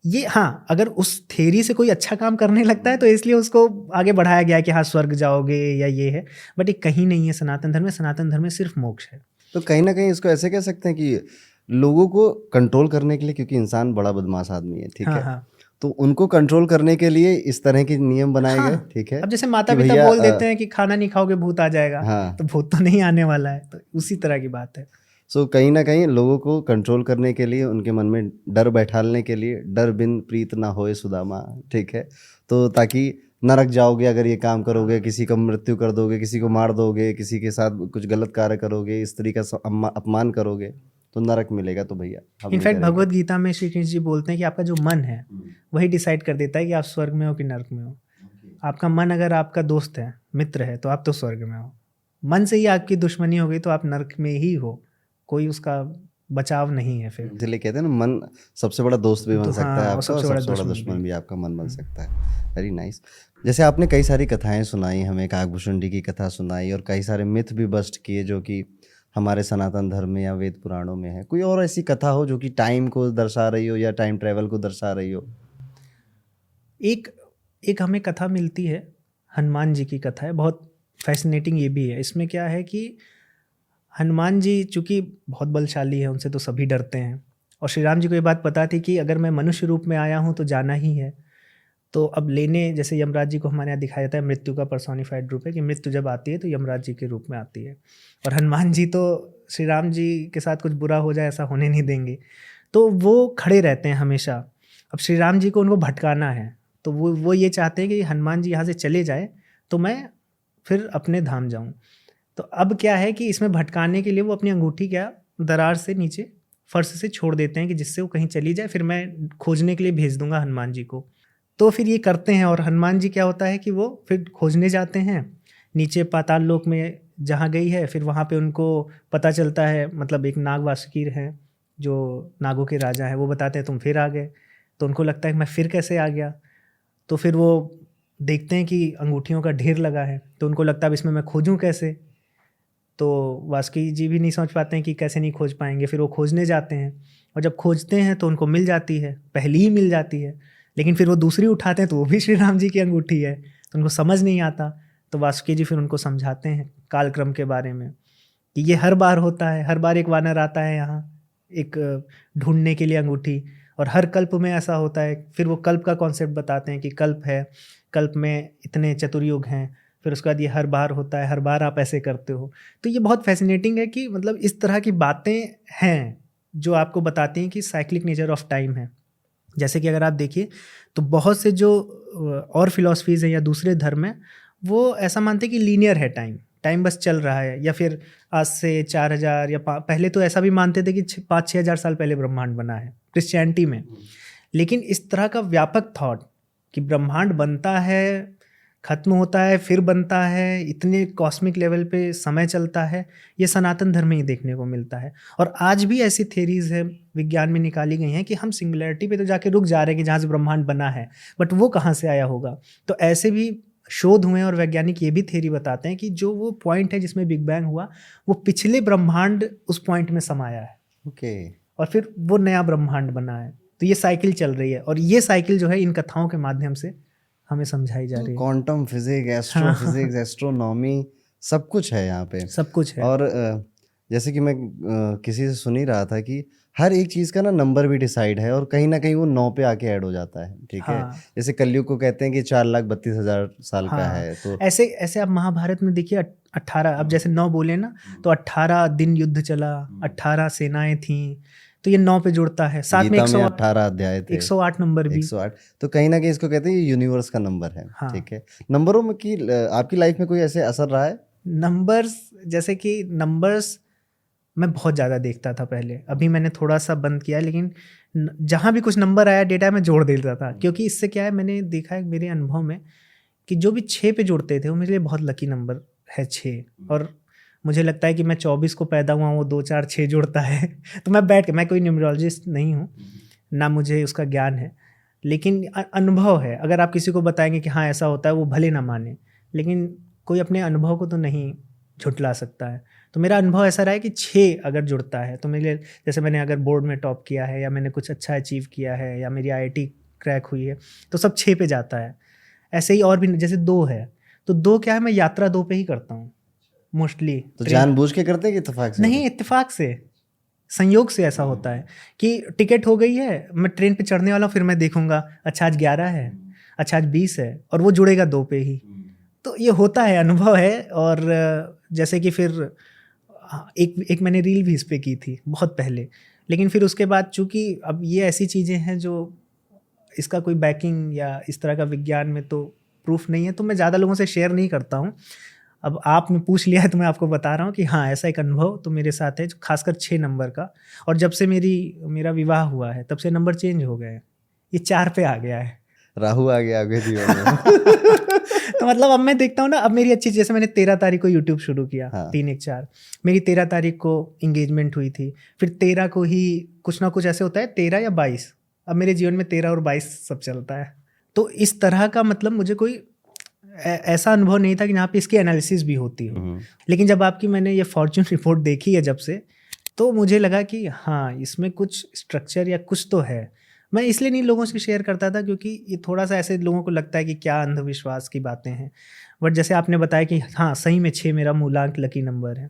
ये हाँ, अगर उस थेरी से कोई अच्छा काम करने लगता है तो इसलिए उसको आगे बढ़ाया गया है कि हाँ स्वर्ग जाओगे या ये है, बट ये कहीं नहीं है सनातन धर्म में। सनातन धर्म में सिर्फ मोक्ष है। तो कहीं ना कहीं इसको ऐसे कह सकते हैं कि लोगों को कंट्रोल करने के लिए, क्योंकि इंसान बड़ा बदमाश आदमी है, ठीक है, हाँ। तो उनको कंट्रोल करने के लिए इस तरह के नियम बनाए गए, ठीक है। अब जैसे माता पिता बोल देते हैं कि खाना नहीं खाओगे भूत आ जाएगा, हाँ, तो भूत तो नहीं आने वाला है, तो उसी तरह की बात है। सो कहीं ना कहीं लोगों को कंट्रोल करने के लिए, उनके मन में डर बैठालने के लिए, डर बिन प्रीत ना होए सुदामा, ठीक है, तो ताकि नरक जाओगे अगर ये काम करोगे, किसी को मृत्यु कर दोगे, किसी को मार दोगे, किसी के साथ कुछ गलत कार्य करोगे, स्त्री का अपमान करोगे, तो नरक मिलेगा। तो भैया इनफैक्ट भगवत गीता में श्री कृष्ण जी बोलते हैं कि आपका जो मन है वही डिसाइड कर देता है कि आप स्वर्ग में हो कि नरक में हो। आपका मन अगर आपका दोस्त है, मित्र है, तो आप तो स्वर्ग में हो। मन से ही आपकी दुश्मनी हो गई तो आप नरक में ही हो, कोई उसका बचाव नहीं है। फिर इसलिए कहते हैं ना, मन सबसे बड़ा दोस्त भी बन सकता है आपका, और सबसे बड़ा दुश्मन भी आपका मन बन सकता है। Very nice. जैसे आपने कई सारी कथाएं सुनाई हमें, काकभूषुंडी की कथा सुनाई और कई सारे मिथ भी बस्ट किए जो कि हमारे सनातन धर्म में या वेद पुराणों में है। कोई और ऐसी कथा हो जो कि टाइम को दर्शा रही हो या टाइम ट्रेवल को दर्शा रही हो? एक हमें कथा मिलती है, हनुमान जी की कथा है, बहुत फैसिनेटिंग ये भी है। इसमें क्या है कि हनुमान जी चूँकि बहुत बलशाली है, उनसे तो सभी डरते हैं, और श्री राम जी को ये बात पता थी कि अगर मैं मनुष्य रूप में आया हूँ तो जाना ही है। तो अब लेने, जैसे यमराज जी को हमारे यहाँ दिखाया जाता है, मृत्यु का पर्सोनिफाइड रूप है कि मृत्यु जब आती है तो यमराज जी के रूप में आती है, और हनुमान जी तो श्री राम जी के साथ कुछ बुरा हो जाए ऐसा होने नहीं देंगे, तो वो खड़े रहते हैं हमेशा। अब श्री राम जी को उनको भटकाना है, तो वो ये चाहते हैं कि हनुमान जी यहाँ से चले जाए तो मैं फिर अपने धाम जाऊँ। तो अब क्या है कि इसमें भटकाने के लिए वो अपनी अंगूठी क्या दरार से नीचे फर्श से छोड़ देते हैं कि जिससे वो कहीं चली जाए, फिर मैं खोजने के लिए भेज दूंगा हनुमान जी को। तो फिर ये करते हैं, और हनुमान जी क्या होता है कि वो फिर खोजने जाते हैं नीचे पाताल लोक में जहाँ गई है। फिर वहाँ पे उनको पता चलता है, मतलब एक नाग वासुकी हैं जो नागों के राजा हैं वो बताते हैं तुम फिर आ गए, तो उनको लगता है कि मैं फिर कैसे आ गया। तो फिर वो देखते हैं कि अंगूठियों का ढेर लगा है, तो उनको लगता है अब इसमें मैं खोजूं कैसे। तो वासुकी जी भी नहीं समझ पाते हैं कि कैसे नहीं खोज पाएंगे। फिर वो खोजने जाते हैं, और जब खोजते हैं तो उनको मिल जाती है, पहली ही मिल जाती है। लेकिन फिर वो दूसरी उठाते हैं तो वो भी श्री राम जी की अंगूठी है, तो उनको समझ नहीं आता। तो वासुकी जी फिर उनको समझाते हैं कालक्रम के बारे में कि ये हर बार होता है, हर बार एक वानर आता है यहाँ एक ढूंढने के लिए अंगूठी, और हर कल्प में ऐसा होता है। फिर वो कल्प का कॉन्सेप्ट बताते हैं कि कल्प है, कल्प में इतने चतुर्युग हैं, फिर उसके बाद ये हर बार होता है, हर बार आप ऐसे करते हो। तो ये बहुत फैसिनेटिंग है कि मतलब इस तरह की बातें हैं जो आपको बताती हैं कि साइक्लिक नेचर ऑफ टाइम है। जैसे कि अगर आप देखिए तो बहुत से जो और फिलॉसफीज़ हैं या दूसरे धर्म हैं, वो ऐसा मानते हैं कि लीनियर है टाइम, टाइम बस चल रहा है। या फिर आज से 4000 या पहले तो ऐसा भी मानते थे कि 5-6 हज़ार साल पहले ब्रह्मांड बना है क्रिश्चियनिटी में। लेकिन इस तरह का व्यापक थॉट कि ब्रह्मांड बनता है, खत्म होता है, फिर बनता है, इतने कॉस्मिक लेवल पे समय चलता है, ये सनातन धर्म में ही देखने को मिलता है। और आज भी ऐसी थेरीज है विज्ञान में निकाली गई हैं कि हम सिंगुलैरिटी पे तो जाके रुक जा रहे हैं कि जहाँ से ब्रह्मांड बना है, बट वो कहाँ से आया होगा। तो ऐसे भी शोध हुए और वैज्ञानिक ये भी थ्योरी बताते हैं कि जो वो पॉइंट है जिसमें बिग बैंग हुआ, वो पिछले ब्रह्मांड उस पॉइंट में समाया है। ओके। और फिर वो नया ब्रह्मांड बना है। तो ये साइकिल चल रही है, और ये साइकिल जो है इन कथाओं के माध्यम से हमें समझाई जा रही है। क्वांटम फिजिक्स, एस्ट्रोफिजिक्स, एस्ट्रोनॉमी सब कुछ है यहाँ पे। सब कुछ है। और जैसे कि मैं किसी से सुन ही रहा था कि हर एक चीज़ का ना नंबर भी डिसाइड है, और कहीं ना कहीं वो 9 पे आके ऐड हो जाता है। ठीक है, हाँ जैसे कलयुग को कहते हैं कि 4,32,000 साल का हाँ, है। तो ऐसे ऐसे आप महाभारत में देखिए 18, अब जैसे 9 बोले ना, तो 18 दिन युद्ध चला, 18 सेनाएं थीं, तो ये 9 पे जुड़ता है। साथ में गीता में 108, 18 अध्याय थे, 108 नंबर भी। 108। तो कहीं ना कहीं इसको कहते हैं ये यूनिवर्स का नंबर है। हाँ। ठीक है, नंबरों में की आपकी लाइफ में कोई ऐसे असर रहा है? नंबर्स, जैसे कि नंबर्स मैं बहुत ज़्यादा देखता था पहले, अभी मैंने थोड़ा सा बंद किया। लेकिन जहाँ भी कुछ नंबर आया डेटा में जोड़ देता था, क्योंकि इससे क्या है, मैंने देखा है मेरे अनुभव में कि जो भी 6 पे जुड़ते थे वो मेरे लिए बहुत लकी नंबर है 6। और मुझे लगता है कि मैं 24 को पैदा हुआ हूँ, वो 2 4 6 जुड़ता है तो मैं बैठ के, मैं कोई न्यूमरोलॉजिस्ट नहीं हूँ, ना मुझे उसका ज्ञान है, लेकिन अनुभव है। अगर आप किसी को बताएंगे कि हाँ ऐसा होता है, वो भले ना माने, लेकिन कोई अपने अनुभव को तो नहीं झुटला सकता है। तो मेरा अनुभव ऐसा रहा है कि 6 अगर जुड़ता है तो मेरे लिए, जैसे मैंने अगर बोर्ड में टॉप किया है, या मैंने कुछ अच्छा अचीव किया है, या मेरी IIT क्रैक हुई है, तो सब 6 पे जाता है। ऐसे ही और भी, जैसे 2 है तो 2 क्या है, मैं यात्रा 2 पे ही करता हूँ मोस्टली। तो जानबूझ के करते हैं कि इत्तेफाक से? नहीं, इत्तेफाक से, संयोग से ऐसा होता है कि टिकट हो गई है, मैं ट्रेन पे चढ़ने वाला हूँ, फिर मैं देखूंगा अच्छा आज 11 है, अच्छा आज 20 है, और वो जुड़ेगा 2 पे ही। तो ये होता है, अनुभव है। और जैसे कि फिर एक मैंने रील भी इस पे की थी बहुत पहले, लेकिन फिर उसके बाद चूंकि अब ये ऐसी चीज़ें हैं जो इसका कोई बैकिंग या इस तरह का विज्ञान में तो प्रूफ नहीं है, तो मैं ज़्यादा लोगों से शेयर नहीं करता हूँ। अब आपने पूछ लिया है तो मैं आपको बता रहा हूँ कि हाँ ऐसा एक अनुभव तो मेरे साथ है, जो खासकर 6 नंबर का। और जब से मेरा विवाह हुआ है तब से नंबर चेंज हो गए हैं, ये 4 पे आ गया है। राहु आ गया आगे जीवन में तो मतलब अब मैं देखता हूँ ना, अब मेरी अच्छी, जैसे मैंने 13 तारीख को यूट्यूब शुरू किया, हाँ। 314, मेरी 13 तारीख को इंगेजमेंट हुई थी, फिर 13 को ही कुछ ना कुछ ऐसे होता है, 13 या 22, अब मेरे जीवन में 13 और 22 सब चलता है। तो इस तरह का मतलब मुझे कोई ऐसा अनुभव नहीं था कि जहाँ पे इसकी एनालिसिस भी होती हो। लेकिन जब आपकी मैंने ये फॉर्च्यून रिपोर्ट देखी है जब से, तो मुझे लगा कि हाँ इसमें कुछ स्ट्रक्चर या कुछ तो है। मैं इसलिए नहीं लोगों से शेयर करता था क्योंकि ये थोड़ा सा ऐसे लोगों को लगता है कि क्या अंधविश्वास की बातें हैं, बट जैसे आपने बताया कि हाँ सही में 6 मेरा मूलांक लकी नंबर है।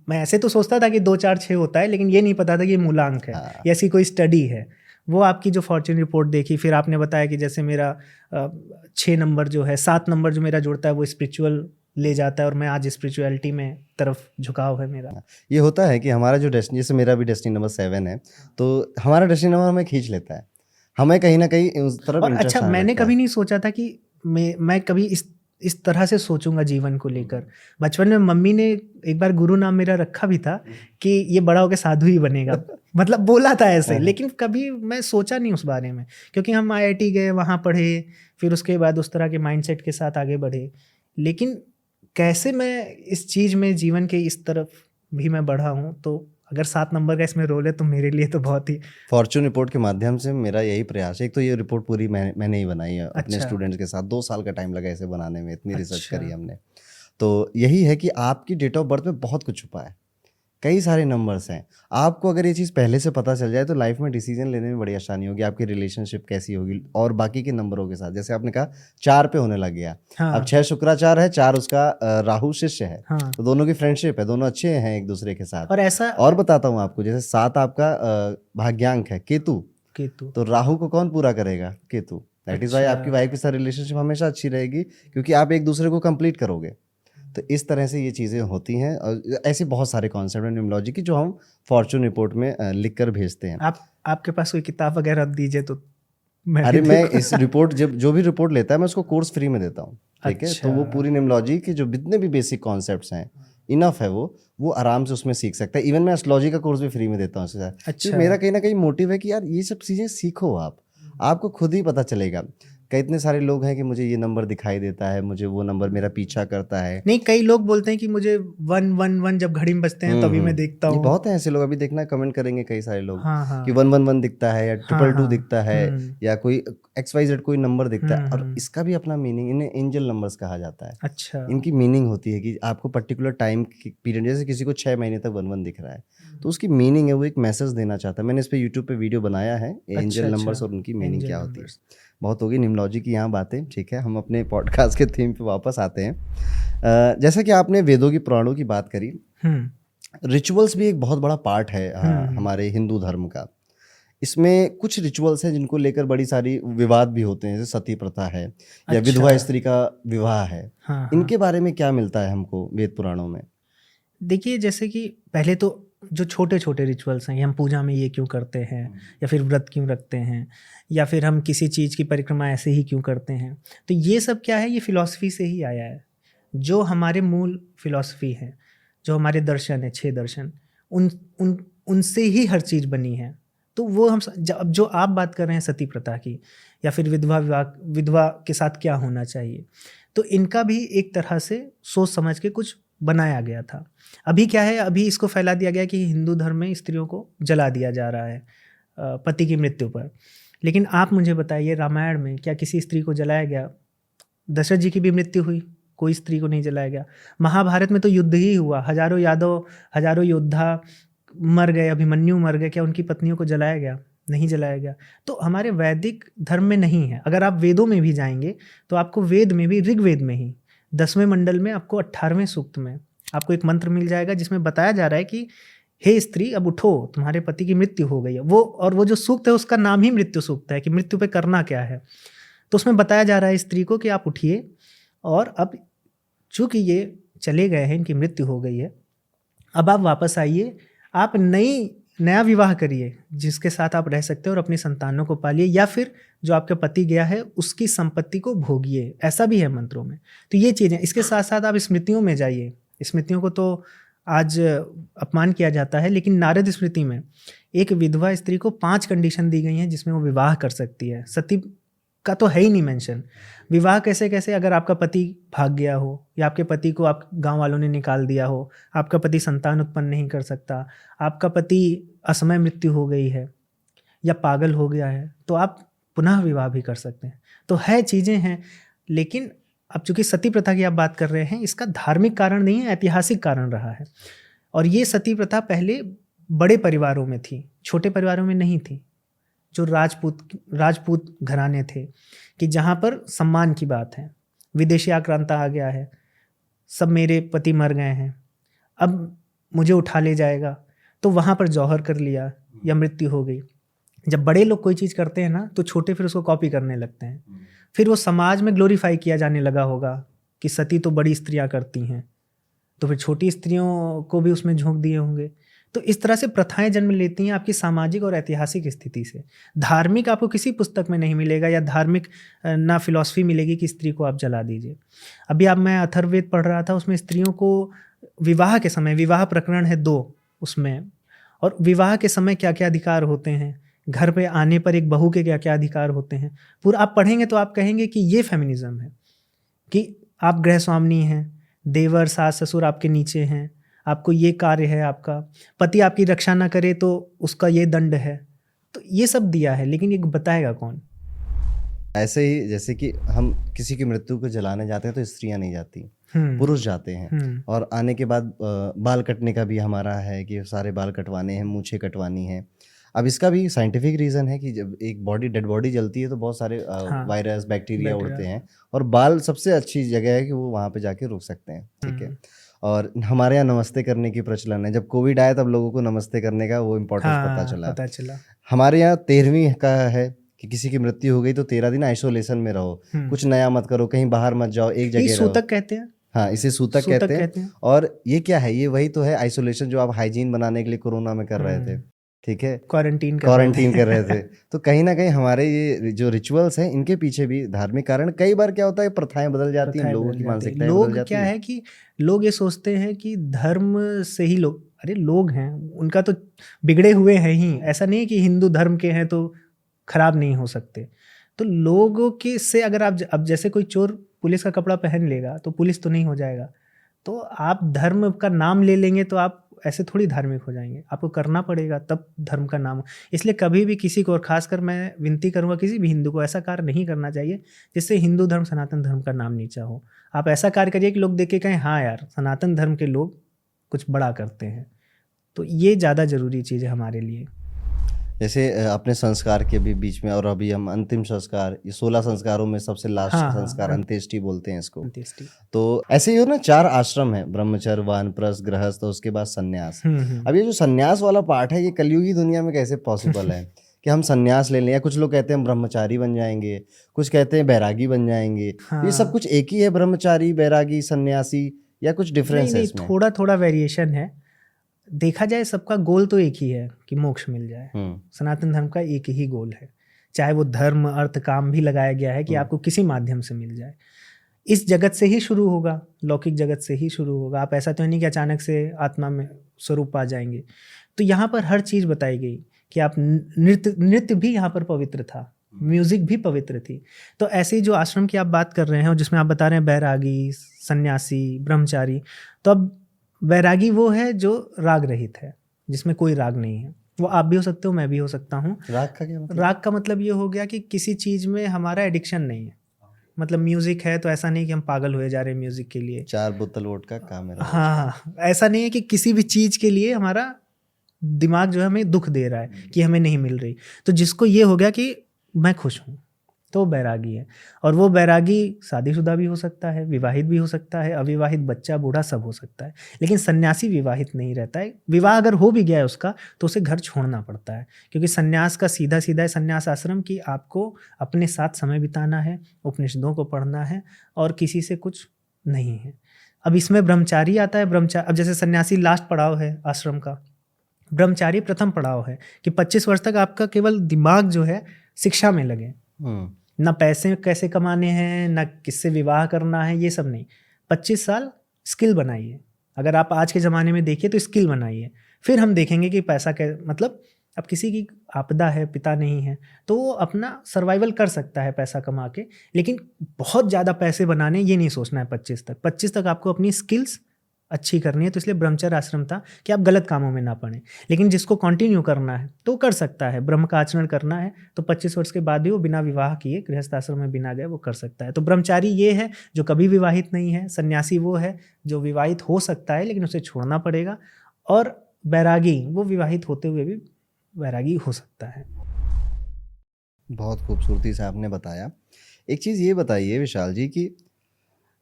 मैं ऐसे तो सोचता था कि 2 4 6 होता है, लेकिन ये नहीं पता था कि ये मूलांक है या ऐसी कोई स्टडी है। वो आपकी जो फॉर्च्यून रिपोर्ट देखी, फिर आपने बताया कि जैसे मेरा 6 नंबर जो है, 7 नंबर जो मेरा जुड़ता है वो स्पिरिचुअल ले जाता है, और मैं आज स्पिरिचुअलिटी में तरफ झुकाव है मेरा। ये होता है कि हमारा जो डेस्टिनी, जैसे मेरा भी डेस्टिनी नंबर 7 है, तो हमारा डेस्टिनी नंबर हमें खींच लेता है, हमें कहीं ना कहीं उस तरफ और इंटरेस्ट अच्छा, आने मैंने लगता कभी है। नहीं सोचा था कि मैं कभी इस तरह से सोचूंगा जीवन को लेकर। बचपन में मम्मी ने एक बार गुरु नाम मेरा रखा भी था कि ये बड़ा होकर साधु ही बनेगा, मतलब बोला था ऐसे, लेकिन कभी मैं सोचा नहीं उस बारे में, क्योंकि हम IIT गए, वहाँ पढ़े, फिर उसके बाद उस तरह के माइंडसेट के साथ आगे बढ़े। लेकिन कैसे मैं इस चीज़ में जीवन के इस तरफ भी मैं बढ़ा हूँ, तो अगर 7 नंबर का इसमें रोल है तो मेरे लिए तो बहुत ही। फॉर्च्यून रिपोर्ट के माध्यम से मेरा यही प्रयास है। एक तो ये रिपोर्ट पूरी मैंने ही बनाई है अपने अच्छा। स्टूडेंट्स के साथ, 2 साल का टाइम लगा इसे बनाने में, इतनी रिसर्च अच्छा। करी हमने। तो यही है कि आपकी डेट ऑफ बर्थ में बहुत कुछ छुपा है, कई सारे नंबर्स हैं। आपको अगर ये चीज़ पहले से पता चल जाए तो लाइफ में डिसीजन लेने में बड़ी आसानी होगी, आपकी रिलेशनशिप कैसी होगी और बाकी के नंबरों के साथ। जैसे आपने कहा 4 पे होने लग गया, हाँ। अब 6 शुक्राचार्य है, 4 उसका राहु शिष्य है, हाँ। तो दोनों की फ्रेंडशिप है, दोनों अच्छे हैं एक दूसरे के साथ। और ऐसा और बताता हूँ आपको, जैसे 7 आपका भाग्यांक है केतु, तो राहु को कौन पूरा करेगा? केतु। दैट इज वाई आपकी वाइफ के साथ रिलेशनशिप हमेशा अच्छी रहेगी, क्योंकि आप एक दूसरे को कंप्लीट करोगे। तो इस तरह से ये चीज़ें होती हैं और ऐसे बहुत सारे कॉन्सेप्ट हैं न्यूमरोलॉजी की जो हम फॉर्च्यून रिपोर्ट में लिख कर भेजते हैं। आपके पास कोई किताब वगैरह दीजिए तो मैं अरे मैं इस रिपोर्ट जब जो भी रिपोर्ट लेता है मैं उसको कोर्स फ्री में देता हूँ, ठीक है। अच्छा। तो वो पूरी न्यूमरोलॉजी के जो जितने भी बेसिक कॉन्सेप्ट्स हैं इनफ है, वो आराम से उसमें सीख सकता है। इवन मैं एस्ट्रोलॉजी का कोर्स भी फ्री में देता हूँ उसके साथ। अच्छा। मेरा कहीं ना कहीं मोटिव है कि यार ये सब चीज़ें सीखो, आपको खुद ही पता चलेगा। कई इतने सारे लोग हैं कि मुझे ये नंबर दिखाई देता है, मुझे वो नंबर मेरा पीछा करता है। नहीं, कई लोग बोलते हैं कि मुझे 111 जब घड़ी में बजते हैं तभी मैं देखता ये हूँ। बहुत हैं ऐसे लोग, अभी देखना कमेंट करेंगे कई सारे लोग हाँ, हाँ। कि 111 दिखता है या 222 दिखता है या कोई XYZ कोई नंबर दिखता है। और इसका भी अपना मीनिंग, इन्हें एंजल नंबर्स कहा जाता है। अच्छा। इनकी मीनिंग होती है कि आपको पर्टिकुलर टाइम पीरियड, जैसे किसी को 6 महीने तक 11 दिख रहा है तो उसकी मीनिंग है, वो एक मैसेज देना चाहता है। मैंने इस पे यूट्यूब पे वीडियो बनाया है एंजल नंबर्स और उनकी मीनिंग क्या होती है। बहुत होगी न्यूमरोलॉजी की यहाँ बातें, ठीक है। हम अपने पॉडकास्ट के थीम पे वापस आते हैं। जैसा कि आपने वेदों की पुराणों की बात करी, रिचुअल्स भी एक बहुत बड़ा पार्ट है हमारे हिंदू धर्म का। इसमें कुछ रिचुअल्स हैं जिनको लेकर बड़ी सारी विवाद भी होते हैं, जैसे सती प्रथा है या विधवा स्त्री का विवाह है। इनके बारे में क्या मिलता है हमको वेद पुराणों में? देखिए, जैसे कि पहले तो जो छोटे छोटे रिचुअल्स हैं, हम पूजा में ये क्यों करते हैं, या फिर व्रत क्यों रखते हैं, या फिर हम किसी चीज़ की परिक्रमा ऐसे ही क्यों करते हैं, तो ये सब क्या है, ये फिलॉसफी से ही आया है। जो हमारे मूल फिलॉसफी है, जो हमारे दर्शन है, 6 दर्शन, उनसे ही हर चीज़ बनी है। तो वो हम अब जो आप बात कर रहे हैं सती प्रथा की, या फिर विधवा के साथ क्या होना चाहिए, तो इनका भी एक तरह से सोच समझ के कुछ बनाया गया था। अभी क्या है, अभी इसको फैला दिया गया कि हिंदू धर्म में स्त्रियों को जला दिया जा रहा है पति की मृत्यु पर। लेकिन आप मुझे बताइए, रामायण में क्या किसी स्त्री को जलाया गया? दशरथ जी की भी मृत्यु हुई, कोई स्त्री को नहीं जलाया गया। महाभारत में तो युद्ध ही हुआ, हजारों योद्धा मर गए, अभिमन्यु मर गए, क्या उनकी पत्नियों को जलाया गया? नहीं जलाया गया। तो हमारे वैदिक धर्म में नहीं है। अगर आप वेदों में भी जाएंगे तो आपको वेद में भी, ऋग्वेद में ही 10वें मंडल में आपको 18वें सूक्त में आपको एक मंत्र मिल जाएगा जिसमें बताया जा रहा है कि हे स्त्री, अब उठो, तुम्हारे पति की मृत्यु हो गई है। वो जो सूक्त है उसका नाम ही मृत्यु सूक्त है, कि मृत्यु पे करना क्या है। तो उसमें बताया जा रहा है स्त्री को कि आप उठिए, और अब चूंकि ये चले गए हैं, इनकी मृत्यु हो गई है, अब आप वापस आइए, आप नया विवाह करिए जिसके साथ आप रह सकते हो, और अपनी संतानों को पालिए, या फिर जो आपके पति गया है उसकी संपत्ति को भोगिए। ऐसा भी है मंत्रों में। तो ये चीज़ें, इसके साथ साथ आप स्मृतियों में जाइए। स्मृतियों को तो आज अपमान किया जाता है, लेकिन नारद स्मृति में एक विधवा स्त्री को 5 कंडीशन दी गई हैं जिसमें वो विवाह कर सकती है। सती का तो है ही नहीं मेंशन। विवाह कैसे, अगर आपका पति भाग गया हो, या आपके पति को आप गांव वालों ने निकाल दिया हो, आपका पति संतान उत्पन्न नहीं कर सकता, आपका पति असमय मृत्यु हो गई है या पागल हो गया है, तो आप पुनः विवाह भी कर सकते हैं। तो है, चीज़ें हैं। लेकिन अब चूंकि सती प्रथा की आप बात कर रहे हैं, इसका धार्मिक कारण नहीं है, ऐतिहासिक कारण रहा है। और ये सती प्रथा पहले बड़े परिवारों में थी, छोटे परिवारों में नहीं थी। जो राजपूत घराने थे, कि जहाँ पर सम्मान की बात है, विदेशी आक्रांता आ गया है, सब मेरे पति मर गए हैं, अब मुझे उठा ले जाएगा, तो वहाँ पर जौहर कर लिया या मृत्यु हो गई। जब बड़े लोग कोई चीज़ करते हैं ना, तो छोटे फिर उसको कॉपी करने लगते हैं। फिर वो समाज में ग्लोरीफाई किया जाने लगा होगा कि सती तो बड़ी स्त्रियाँ करती हैं, तो फिर छोटी स्त्रियों को भी उसमें झोंक दिए होंगे। तो इस तरह से प्रथाएं जन्म लेती हैं आपकी सामाजिक और ऐतिहासिक स्थिति से। धार्मिक आपको किसी पुस्तक में नहीं मिलेगा, या धार्मिक ना फिलॉसफी मिलेगी कि स्त्री को आप जला दीजिए। अभी मैं अथर्ववेद पढ़ रहा था, उसमें स्त्रियों को विवाह के समय, विवाह प्रकरण है 2 उसमें, और विवाह के समय क्या क्या अधिकार होते हैं, घर पे आने पर एक बहू के क्या क्या अधिकार होते हैं, पूरा आप पढ़ेंगे तो आप कहेंगे कि ये फेमिनिज्म है, कि आप गृह स्वामिनी हैं, देवर सास ससुर आपके नीचे हैं, आपको ये कार्य है, आपका पति आपकी रक्षा ना करे तो उसका ये दंड है। तो ये सब दिया है, लेकिन ये बताएगा कौन? ऐसे ही जैसे कि हम किसी की मृत्यु को जलाने जाते हैं तो स्त्रियां नहीं जाती, पुरुष जाते हैं। और आने के बाद बाल कटने का भी हमारा है कि सारे बाल कटवाने हैं, मूछें कटवानी हैं। अब इसका भी साइंटिफिक रीज़न है कि जब एक डेड बॉडी जलती है तो बहुत सारे वायरस बैक्टीरिया उड़ते हैं, और बाल सबसे अच्छी जगह है कि वो वहाँ पे जाके रुक सकते हैं। ठीक है। और हमारे यहाँ नमस्ते करने की प्रचलन है। जब कोविड आया तब लोगों को नमस्ते करने का वो इम्पोर्टेंस पता चला। हमारे यहाँ 13वीं का है कि किसी की मृत्यु हो गई तो 13 दिन आइसोलेशन में रहो, कुछ नया मत करो, कहीं बाहर मत जाओ, एक जगह रहो। सूतक कहते हैं। हाँ, इसे सूतक कहते हैं। और ये क्या है? ये वही तो है आइसोलेशन जो आप हाइजीन बनाने के लिए कोरोना में कर रहे थे। ठीक है, क्वारंटीन कर रहे थे। तो कहीं ना कहीं हमारे ये जो रिचुअल्स हैं इनके पीछे भी धार्मिक कारण। कई बार क्या होता है, प्रथाएं बदल जाती हैं, लोगों की मानसिकताएं बदल जाती क्या है कि लोग ये सोचते हैं कि धर्म से ही लोग, अरे लोग हैं, उनका तो बिगड़े हुए हैं ही। ऐसा नहीं है कि हिंदू धर्म के हैं तो खराब नहीं हो सकते। तो लोगों के से अगर आप अब जैसे कोई चोर पुलिस का कपड़ा पहन लेगा तो पुलिस तो नहीं हो जाएगा। तो आप धर्म का नाम ले लेंगे तो आप ऐसे थोड़ी धार्मिक हो जाएंगे, आपको करना पड़ेगा तब धर्म का नाम। इसलिए कभी भी किसी को, और खासकर मैं विनती करूंगा किसी भी हिंदू को, ऐसा कार्य नहीं करना चाहिए जिससे हिंदू धर्म सनातन धर्म का नाम नीचा हो। आप ऐसा कार्य करिए कि लोग देख के कहें हाँ यार, सनातन धर्म के लोग कुछ बड़ा करते हैं। तो ये ज़्यादा ज़रूरी चीज़ है हमारे लिए। जैसे अपने संस्कार के भी बीच में, और अभी हम अंतिम संस्कार, ये 16 संस्कारों में सबसे लास्ट संस्कार अंत्येष्टि बोलते हैं इसको। तो ऐसे ही हो ना, 4 आश्रम है, ब्रह्मचर्य, वानप्रस्थ, गृहस्थ, और उसके बाद सन्यास। अब ये जो सन्यास वाला पार्ट है, ये कलयुगी दुनिया में कैसे पॉसिबल है कि हम सन्यास ले लें? या कुछ लोग कहते हैं ब्रह्मचारी बन जाएंगे, कुछ कहते हैं बैरागी बन जाएंगे। ये सब कुछ एक ही है, ब्रह्मचारी, बैरागी, सन्यासी, या कुछ डिफरेंस है इसमें? थोड़ा थोड़ा वेरिएशन है। देखा जाए सबका गोल तो एक ही है कि मोक्ष मिल जाए। सनातन धर्म का एक ही गोल है, चाहे वो धर्म, अर्थ, काम भी लगाया गया है कि आपको किसी माध्यम से मिल जाए। इस जगत से ही शुरू होगा, लौकिक जगत से ही शुरू होगा। आप ऐसा तो नहीं कि अचानक से आत्मा में स्वरूप आ जाएंगे। तो यहाँ पर हर चीज़ बताई गई कि आप नृत्य भी यहाँ पर पवित्र था, म्यूजिक भी पवित्र थी। तो ऐसे ही जो आश्रम की आप बात कर रहे हैं और जिसमें आप बता रहे हैं बैरागी, सन्यासी, ब्रह्मचारी, तो अब वैरागी वो है जो राग रहित है, जिसमें कोई राग नहीं है। वो आप भी हो सकते हो, मैं भी हो सकता हूँ। राग का क्या मतलब? राग का मतलब ये हो गया कि किसी चीज़ में हमारा एडिक्शन नहीं है। मतलब म्यूजिक है तो ऐसा नहीं कि हम पागल हुए जा रहे हैं म्यूजिक के लिए। 4 बोतल वोडका काम है। हाँ, ऐसा नहीं है कि किसी भी चीज़ के लिए हमारा दिमाग जो है हमें दुख दे रहा है कि हमें नहीं मिल रही। तो जिसको ये हो गया कि मैं खुश हूँ, तो बैरागी है। और वो बैरागी शादीशुदा भी हो सकता है, विवाहित भी हो सकता है, अविवाहित, बच्चा, बूढ़ा, सब हो सकता है। लेकिन सन्यासी विवाहित नहीं रहता है। विवाह अगर हो भी गया है उसका तो उसे घर छोड़ना पड़ता है, क्योंकि सन्यास का सीधा सीधा है सन्यास आश्रम की आपको अपने साथ समय बिताना है, उपनिषदों को पढ़ना है, और किसी से कुछ नहीं है। अब इसमें ब्रह्मचारी आता है। अब जैसे सन्यासी लास्ट पड़ाव है आश्रम का, ब्रह्मचारी प्रथम पड़ाव है कि 25 वर्ष तक आपका केवल दिमाग जो है शिक्षा में लगे। ना पैसे कैसे कमाने हैं, ना किससे विवाह करना है, ये सब नहीं। 25 साल स्किल बनाइए। अगर आप आज के ज़माने में देखिए तो स्किल बनाइए, फिर हम देखेंगे कि पैसा मतलब अब किसी की आपदा है, पिता नहीं है, तो वो अपना सर्वाइवल कर सकता है पैसा कमा के, लेकिन बहुत ज़्यादा पैसे बनाने ये नहीं सोचना है। 25 तक आपको अपनी स्किल्स अच्छी करनी है। तो इसलिए ब्रह्मचर्य आश्रम था कि आप गलत कामों में ना पड़ें। लेकिन जिसको कंटिन्यू करना है तो कर सकता है, ब्रह्म का आचरण करना है तो 25 वर्ष के बाद भी वो बिना विवाह किए गृहस्थ आश्रम में बिना गए वो कर सकता है। तो ब्रह्मचारी ये है जो कभी विवाहित नहीं है, सन्यासी वो है जो विवाहित हो सकता है लेकिन उसे छोड़ना पड़ेगा, और बैरागी वो विवाहित होते हुए भी बैरागी हो सकता है। बहुत खूबसूरती से आपने बताया। एक चीज़ ये बताइए विशाल जी कि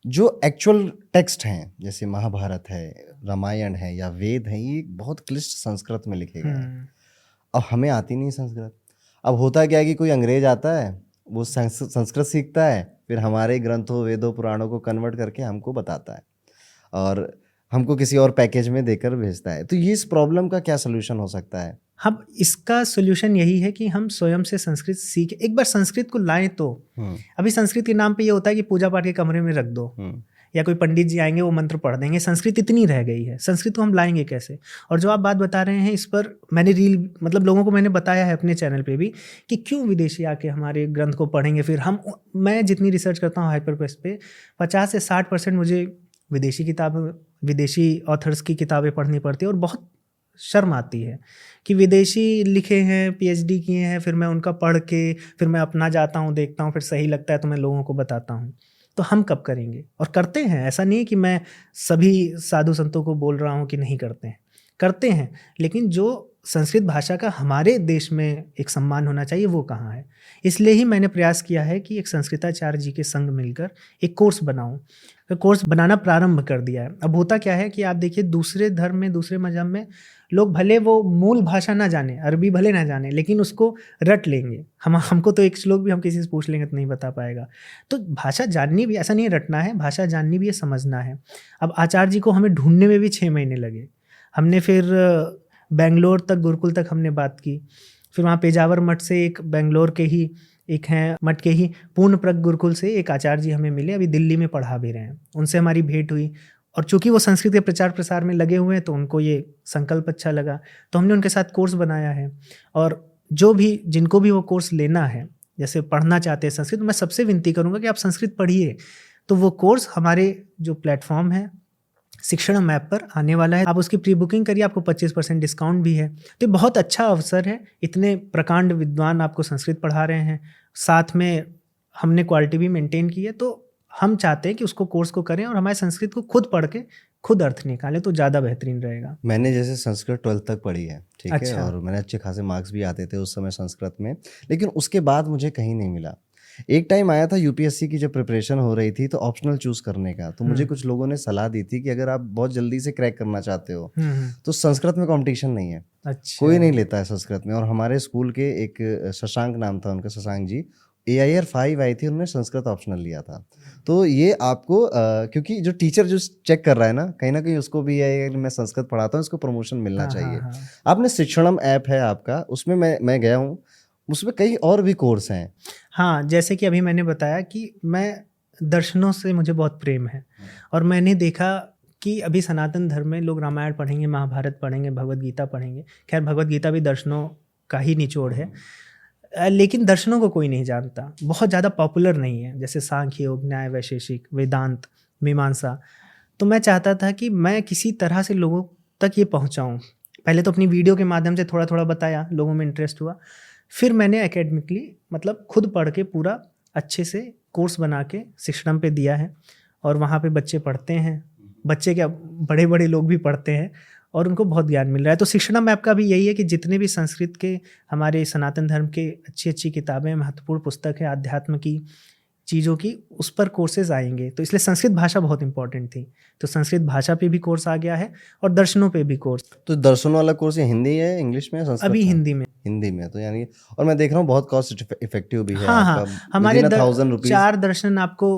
जो एक्चुअल टेक्स्ट हैं, जैसे महाभारत है, रामायण है, या वेद हैं, ये बहुत क्लिष्ट संस्कृत में लिखे गए हैं। अब हमें आती नहीं संस्कृत। अब होता क्या है कि कोई अंग्रेज आता है, वो संस्कृत सीखता है, फिर हमारे ग्रंथों, वेदों, पुराणों को कन्वर्ट करके हमको बताता है और हमको किसी और पैकेज में देकर भेजता है। तो ये इस प्रॉब्लम का क्या सलूशन हो सकता है? हम इसका सोल्यूशन यही है कि हम स्वयं से संस्कृत सीख, एक बार संस्कृत को लाएं। तो अभी संस्कृत के नाम पे ये होता है कि पूजा पाठ के कमरे में रख दो, या कोई पंडित जी आएंगे वो मंत्र पढ़ देंगे। संस्कृत इतनी रह गई है, संस्कृत को हम लाएंगे कैसे? और जो आप बात बता रहे हैं इस पर मैंने मतलब लोगों को मैंने बताया है अपने चैनल पे भी कि क्यों विदेशी आके हमारे ग्रंथ को पढ़ेंगे। फिर मैं जितनी रिसर्च करता हूँ हाइपरपेस पे 50 से 60% मुझे विदेशी किताबें, विदेशी ऑथर्स की किताबें पढ़नी पड़ती है और बहुत शर्म आती है कि विदेशी लिखे हैं, पीएचडी किए हैं, फिर मैं उनका पढ़ के फिर मैं अपना जाता हूँ, देखता हूँ, फिर सही लगता है तो मैं लोगों को बताता हूँ। तो हम कब करेंगे? और करते हैं, ऐसा नहीं है कि मैं सभी साधु संतों को बोल रहा हूँ कि नहीं करते हैं, करते हैं, लेकिन जो संस्कृत भाषा का हमारे देश में एक सम्मान होना चाहिए वो कहाँ है। इसलिए ही मैंने प्रयास किया है कि एक संस्कृताचार्य जी के संग मिलकर एक कोर्स बनाऊं। तो कोर्स बनाना प्रारंभ कर दिया है। अब होता क्या है कि आप देखिए, दूसरे धर्म में, दूसरे मजहब में लोग भले वो मूल भाषा ना जाने, अरबी भले ना जाने, लेकिन उसको रट लेंगे। हमको तो एक श्लोक भी हम किसी से पूछ लेंगे तो नहीं बता पाएगा। तो भाषा जाननी भी, ऐसा नहीं है रटना है, भाषा जाननी भी है, समझना है। अब आचार्य जी को हमें ढूंढने में भी 6 महीने लगे। हमने फिर बेंगलोर तक, गुरुकुल तक हमने बात की। फिर वहाँ पेजावर मठ से एक बेंगलोर के ही एक हैं, मठ के ही पूर्ण प्रज्ञ गुरुकुल से एक आचार्य जी हमें मिले, अभी दिल्ली में पढ़ा भी रहे हैं। उनसे हमारी भेंट हुई और चूंकि वो संस्कृत के प्रचार प्रसार में लगे हुए हैं तो उनको ये संकल्प अच्छा लगा, तो हमने उनके साथ कोर्स बनाया है। और जो भी, जिनको भी वो कोर्स लेना है, जैसे पढ़ना चाहते हैं संस्कृत, मैं सबसे विनती करूँगा कि आप संस्कृत पढ़िए। तो वो कोर्स हमारे जो प्लेटफॉर्म है शिक्षणम ऐप पर आने वाला है। आप उसकी प्री बुकिंग करिए, आपको 25% डिस्काउंट भी है। तो ये बहुत अच्छा अवसर है। इतने प्रकांड विद्वान आपको संस्कृत पढ़ा रहे हैं, साथ में हमने क्वालिटी भी मेंटेन की है। तो हम चाहते हैं कि उसको कोर्स को करें और हमारे संस्कृत को खुद पढ़ के खुद अर्थ निकालें, तो ज़्यादा बेहतरीन रहेगा। मैंने जैसे संस्कृत 12th तक पढ़ी है, ठीक है, अच्छा। और मैंने अच्छे खासे मार्क्स भी आते थे उस समय संस्कृत में, लेकिन उसके बाद मुझे कहीं नहीं मिला। एक टाइम आया था यूपीएससी की जब प्रिपरेशन हो रही थी तो ऑप्शनल चूज करने का, तो मुझे कुछ लोगों ने सलाह दी थी कि अगर आप बहुत जल्दी से क्रैक करना चाहते हो तो संस्कृत में कंपटीशन नहीं है। अच्छा। कोई नहीं लेता है संस्कृत में। और हमारे स्कूल के एक शशांक नाम था उनका, शशांक जी, AIR 5 आई थी, उन्होंने संस्कृत ऑप्शनल लिया था। तो ये आपको क्योंकि जो टीचर जो चेक कर रहा है ना कहीं उसको भी है कि मैं संस्कृत पढ़ाता हूँ, इसको प्रमोशन मिलना चाहिए। आपने शिक्षणम ऐप है आपका, उसमें मैं गया हूँ, उसमें कई और भी कोर्स हैं। हाँ, जैसे कि अभी मैंने बताया कि मैं दर्शनों से मुझे बहुत प्रेम है और मैंने देखा कि अभी सनातन धर्म में लोग रामायण पढ़ेंगे, महाभारत पढ़ेंगे, भगवत गीता पढ़ेंगे। खैर भगवत गीता भी दर्शनों का ही निचोड़ है, लेकिन दर्शनों को कोई नहीं जानता, बहुत ज़्यादा पॉपुलर नहीं है, जैसे सांख्य योग, न्याय वैशेषिक, वेदांत, मीमांसा। तो मैं चाहता था कि मैं किसी तरह से लोगों तक ये पहुँचाऊँ। पहले तो अपनी वीडियो के माध्यम से थोड़ा थोड़ा बताया, लोगों में इंटरेस्ट हुआ। फिर मैंने एकेडमिकली, मतलब खुद पढ़ के पूरा अच्छे से कोर्स बना के शिक्षणम पे दिया है और वहाँ पे बच्चे पढ़ते हैं। बच्चे क्या, बड़े बड़े लोग भी पढ़ते हैं और उनको बहुत ज्ञान मिल रहा है। तो शिक्षणम ऐप का भी यही है कि जितने भी संस्कृत के, हमारे सनातन धर्म के अच्छी अच्छी किताबें, महत्वपूर्ण पुस्तक है आध्यात्म की चीज़ों की, उस पर कोर्सेज आएंगे। तो इसलिए संस्कृत भाषा बहुत इंपॉर्टेंट थी, तो संस्कृत भाषा पे भी कोर्स आ गया है और दर्शनों पे भी कोर्स। तो दर्शनों वाला कोर्स हिंदी है, इंग्लिश में, संस्कृत अभी में? हिंदी में। हिंदी में, तो यानी, और मैं देख रहा हूँ बहुत कॉस्ट इफेक्टिव भी है। हाँ हाँ, हमारे 1000 रुपीज 4 दर्शन आपको,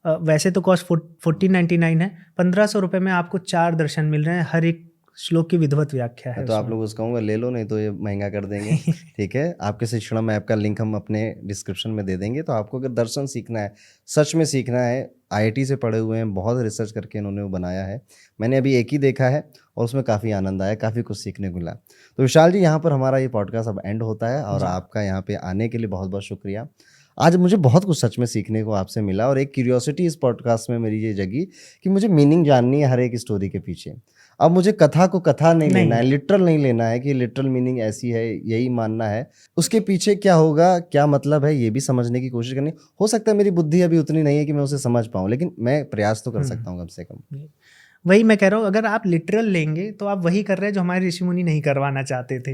वैसे तो कॉस्ट 1499 है, 1500 रुपये में आपको 4 दर्शन मिल रहे हैं। हर एक श्लोक की विधिवत व्याख्या है। तो आप लोग उसको कहूँगा ले लो, नहीं तो ये महंगा कर देंगे। ठीक है, आपके शिक्षणम ऐप का लिंक हम अपने डिस्क्रिप्शन में दे देंगे। तो आपको अगर दर्शन सीखना है, सच में सीखना है, IIT से पढ़े हुए हैं, बहुत रिसर्च करके इन्होंने वो बनाया है। मैंने अभी एक ही देखा है और उसमें काफ़ी आनंद आया, काफ़ी कुछ सीखने को मिला। तो विशाल जी, यहाँ पर हमारा ये पॉडकास्ट अब एंड होता है और आपका यहाँ पे आने के लिए बहुत बहुत शुक्रिया। आज मुझे बहुत कुछ सच में सीखने को आपसे मिला और एक क्यूरियोसिटी इस पॉडकास्ट में मेरी ये जगी कि मुझे मीनिंग जाननी है हर एक स्टोरी के पीछे। अब मुझे कथा को कथा नहीं लेना है, लिटरल नहीं लेना है कि लिटरल मीनिंग ऐसी है, यही मानना है। उसके पीछे क्या होगा, क्या मतलब है, ये भी समझने की कोशिश करनी। हो सकता है मेरी बुद्धि अभी उतनी नहीं है कि मैं उसे समझ पाऊँ, लेकिन मैं प्रयास तो कर सकता हूँ कम से कम। वही मैं कह रहा हूँ, अगर आप लिटरल लेंगे तो आप वही कर रहे हैं जो हमारे ऋषि मुनि नहीं करवाना चाहते थे,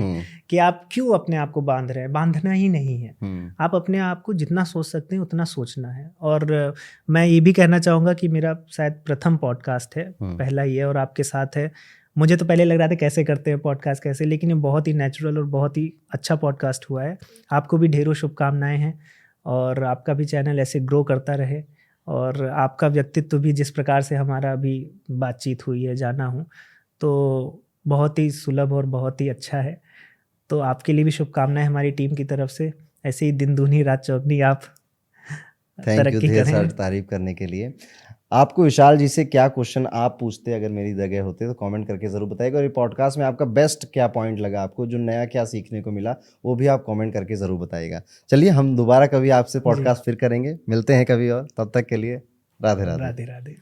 कि आप क्यों अपने आप को बांध रहे हैं। बांधना ही नहीं है, आप अपने आप को जितना सोच सकते हैं उतना सोचना है। और मैं ये भी कहना चाहूँगा कि मेरा शायद प्रथम पॉडकास्ट है, पहला ही है और आपके साथ है। मुझे तो पहले लग रहा था कैसे करते हैं पॉडकास्ट कैसे, लेकिन ये बहुत ही नेचुरल और बहुत ही अच्छा पॉडकास्ट हुआ है। आपको भी ढेरों शुभकामनाएं हैं और आपका भी चैनल ऐसे ग्रो करता रहे और आपका व्यक्तित्व भी, जिस प्रकार से हमारा अभी बातचीत हुई है, जाना हूँ, तो बहुत ही सुलभ और बहुत ही अच्छा है। तो आपके लिए भी शुभकामनाएं हमारी टीम की तरफ से। ऐसे ही दिन दूनी रात चौगनी आप तरक्की करें। थैंक यू तारीफ करने के लिए। आपको विशाल जी से क्या क्वेश्चन आप पूछते अगर मेरी जगह होते तो कमेंट करके ज़रूर बताइएगा। और ये पॉडकास्ट में आपका बेस्ट क्या पॉइंट लगा, आपको जो नया क्या सीखने को मिला, वो भी आप कमेंट करके ज़रूर बताइएगा। चलिए, हम दोबारा कभी आपसे पॉडकास्ट फिर करेंगे, मिलते हैं कभी और। तब तक के लिए राधे राधे। राधे राधे।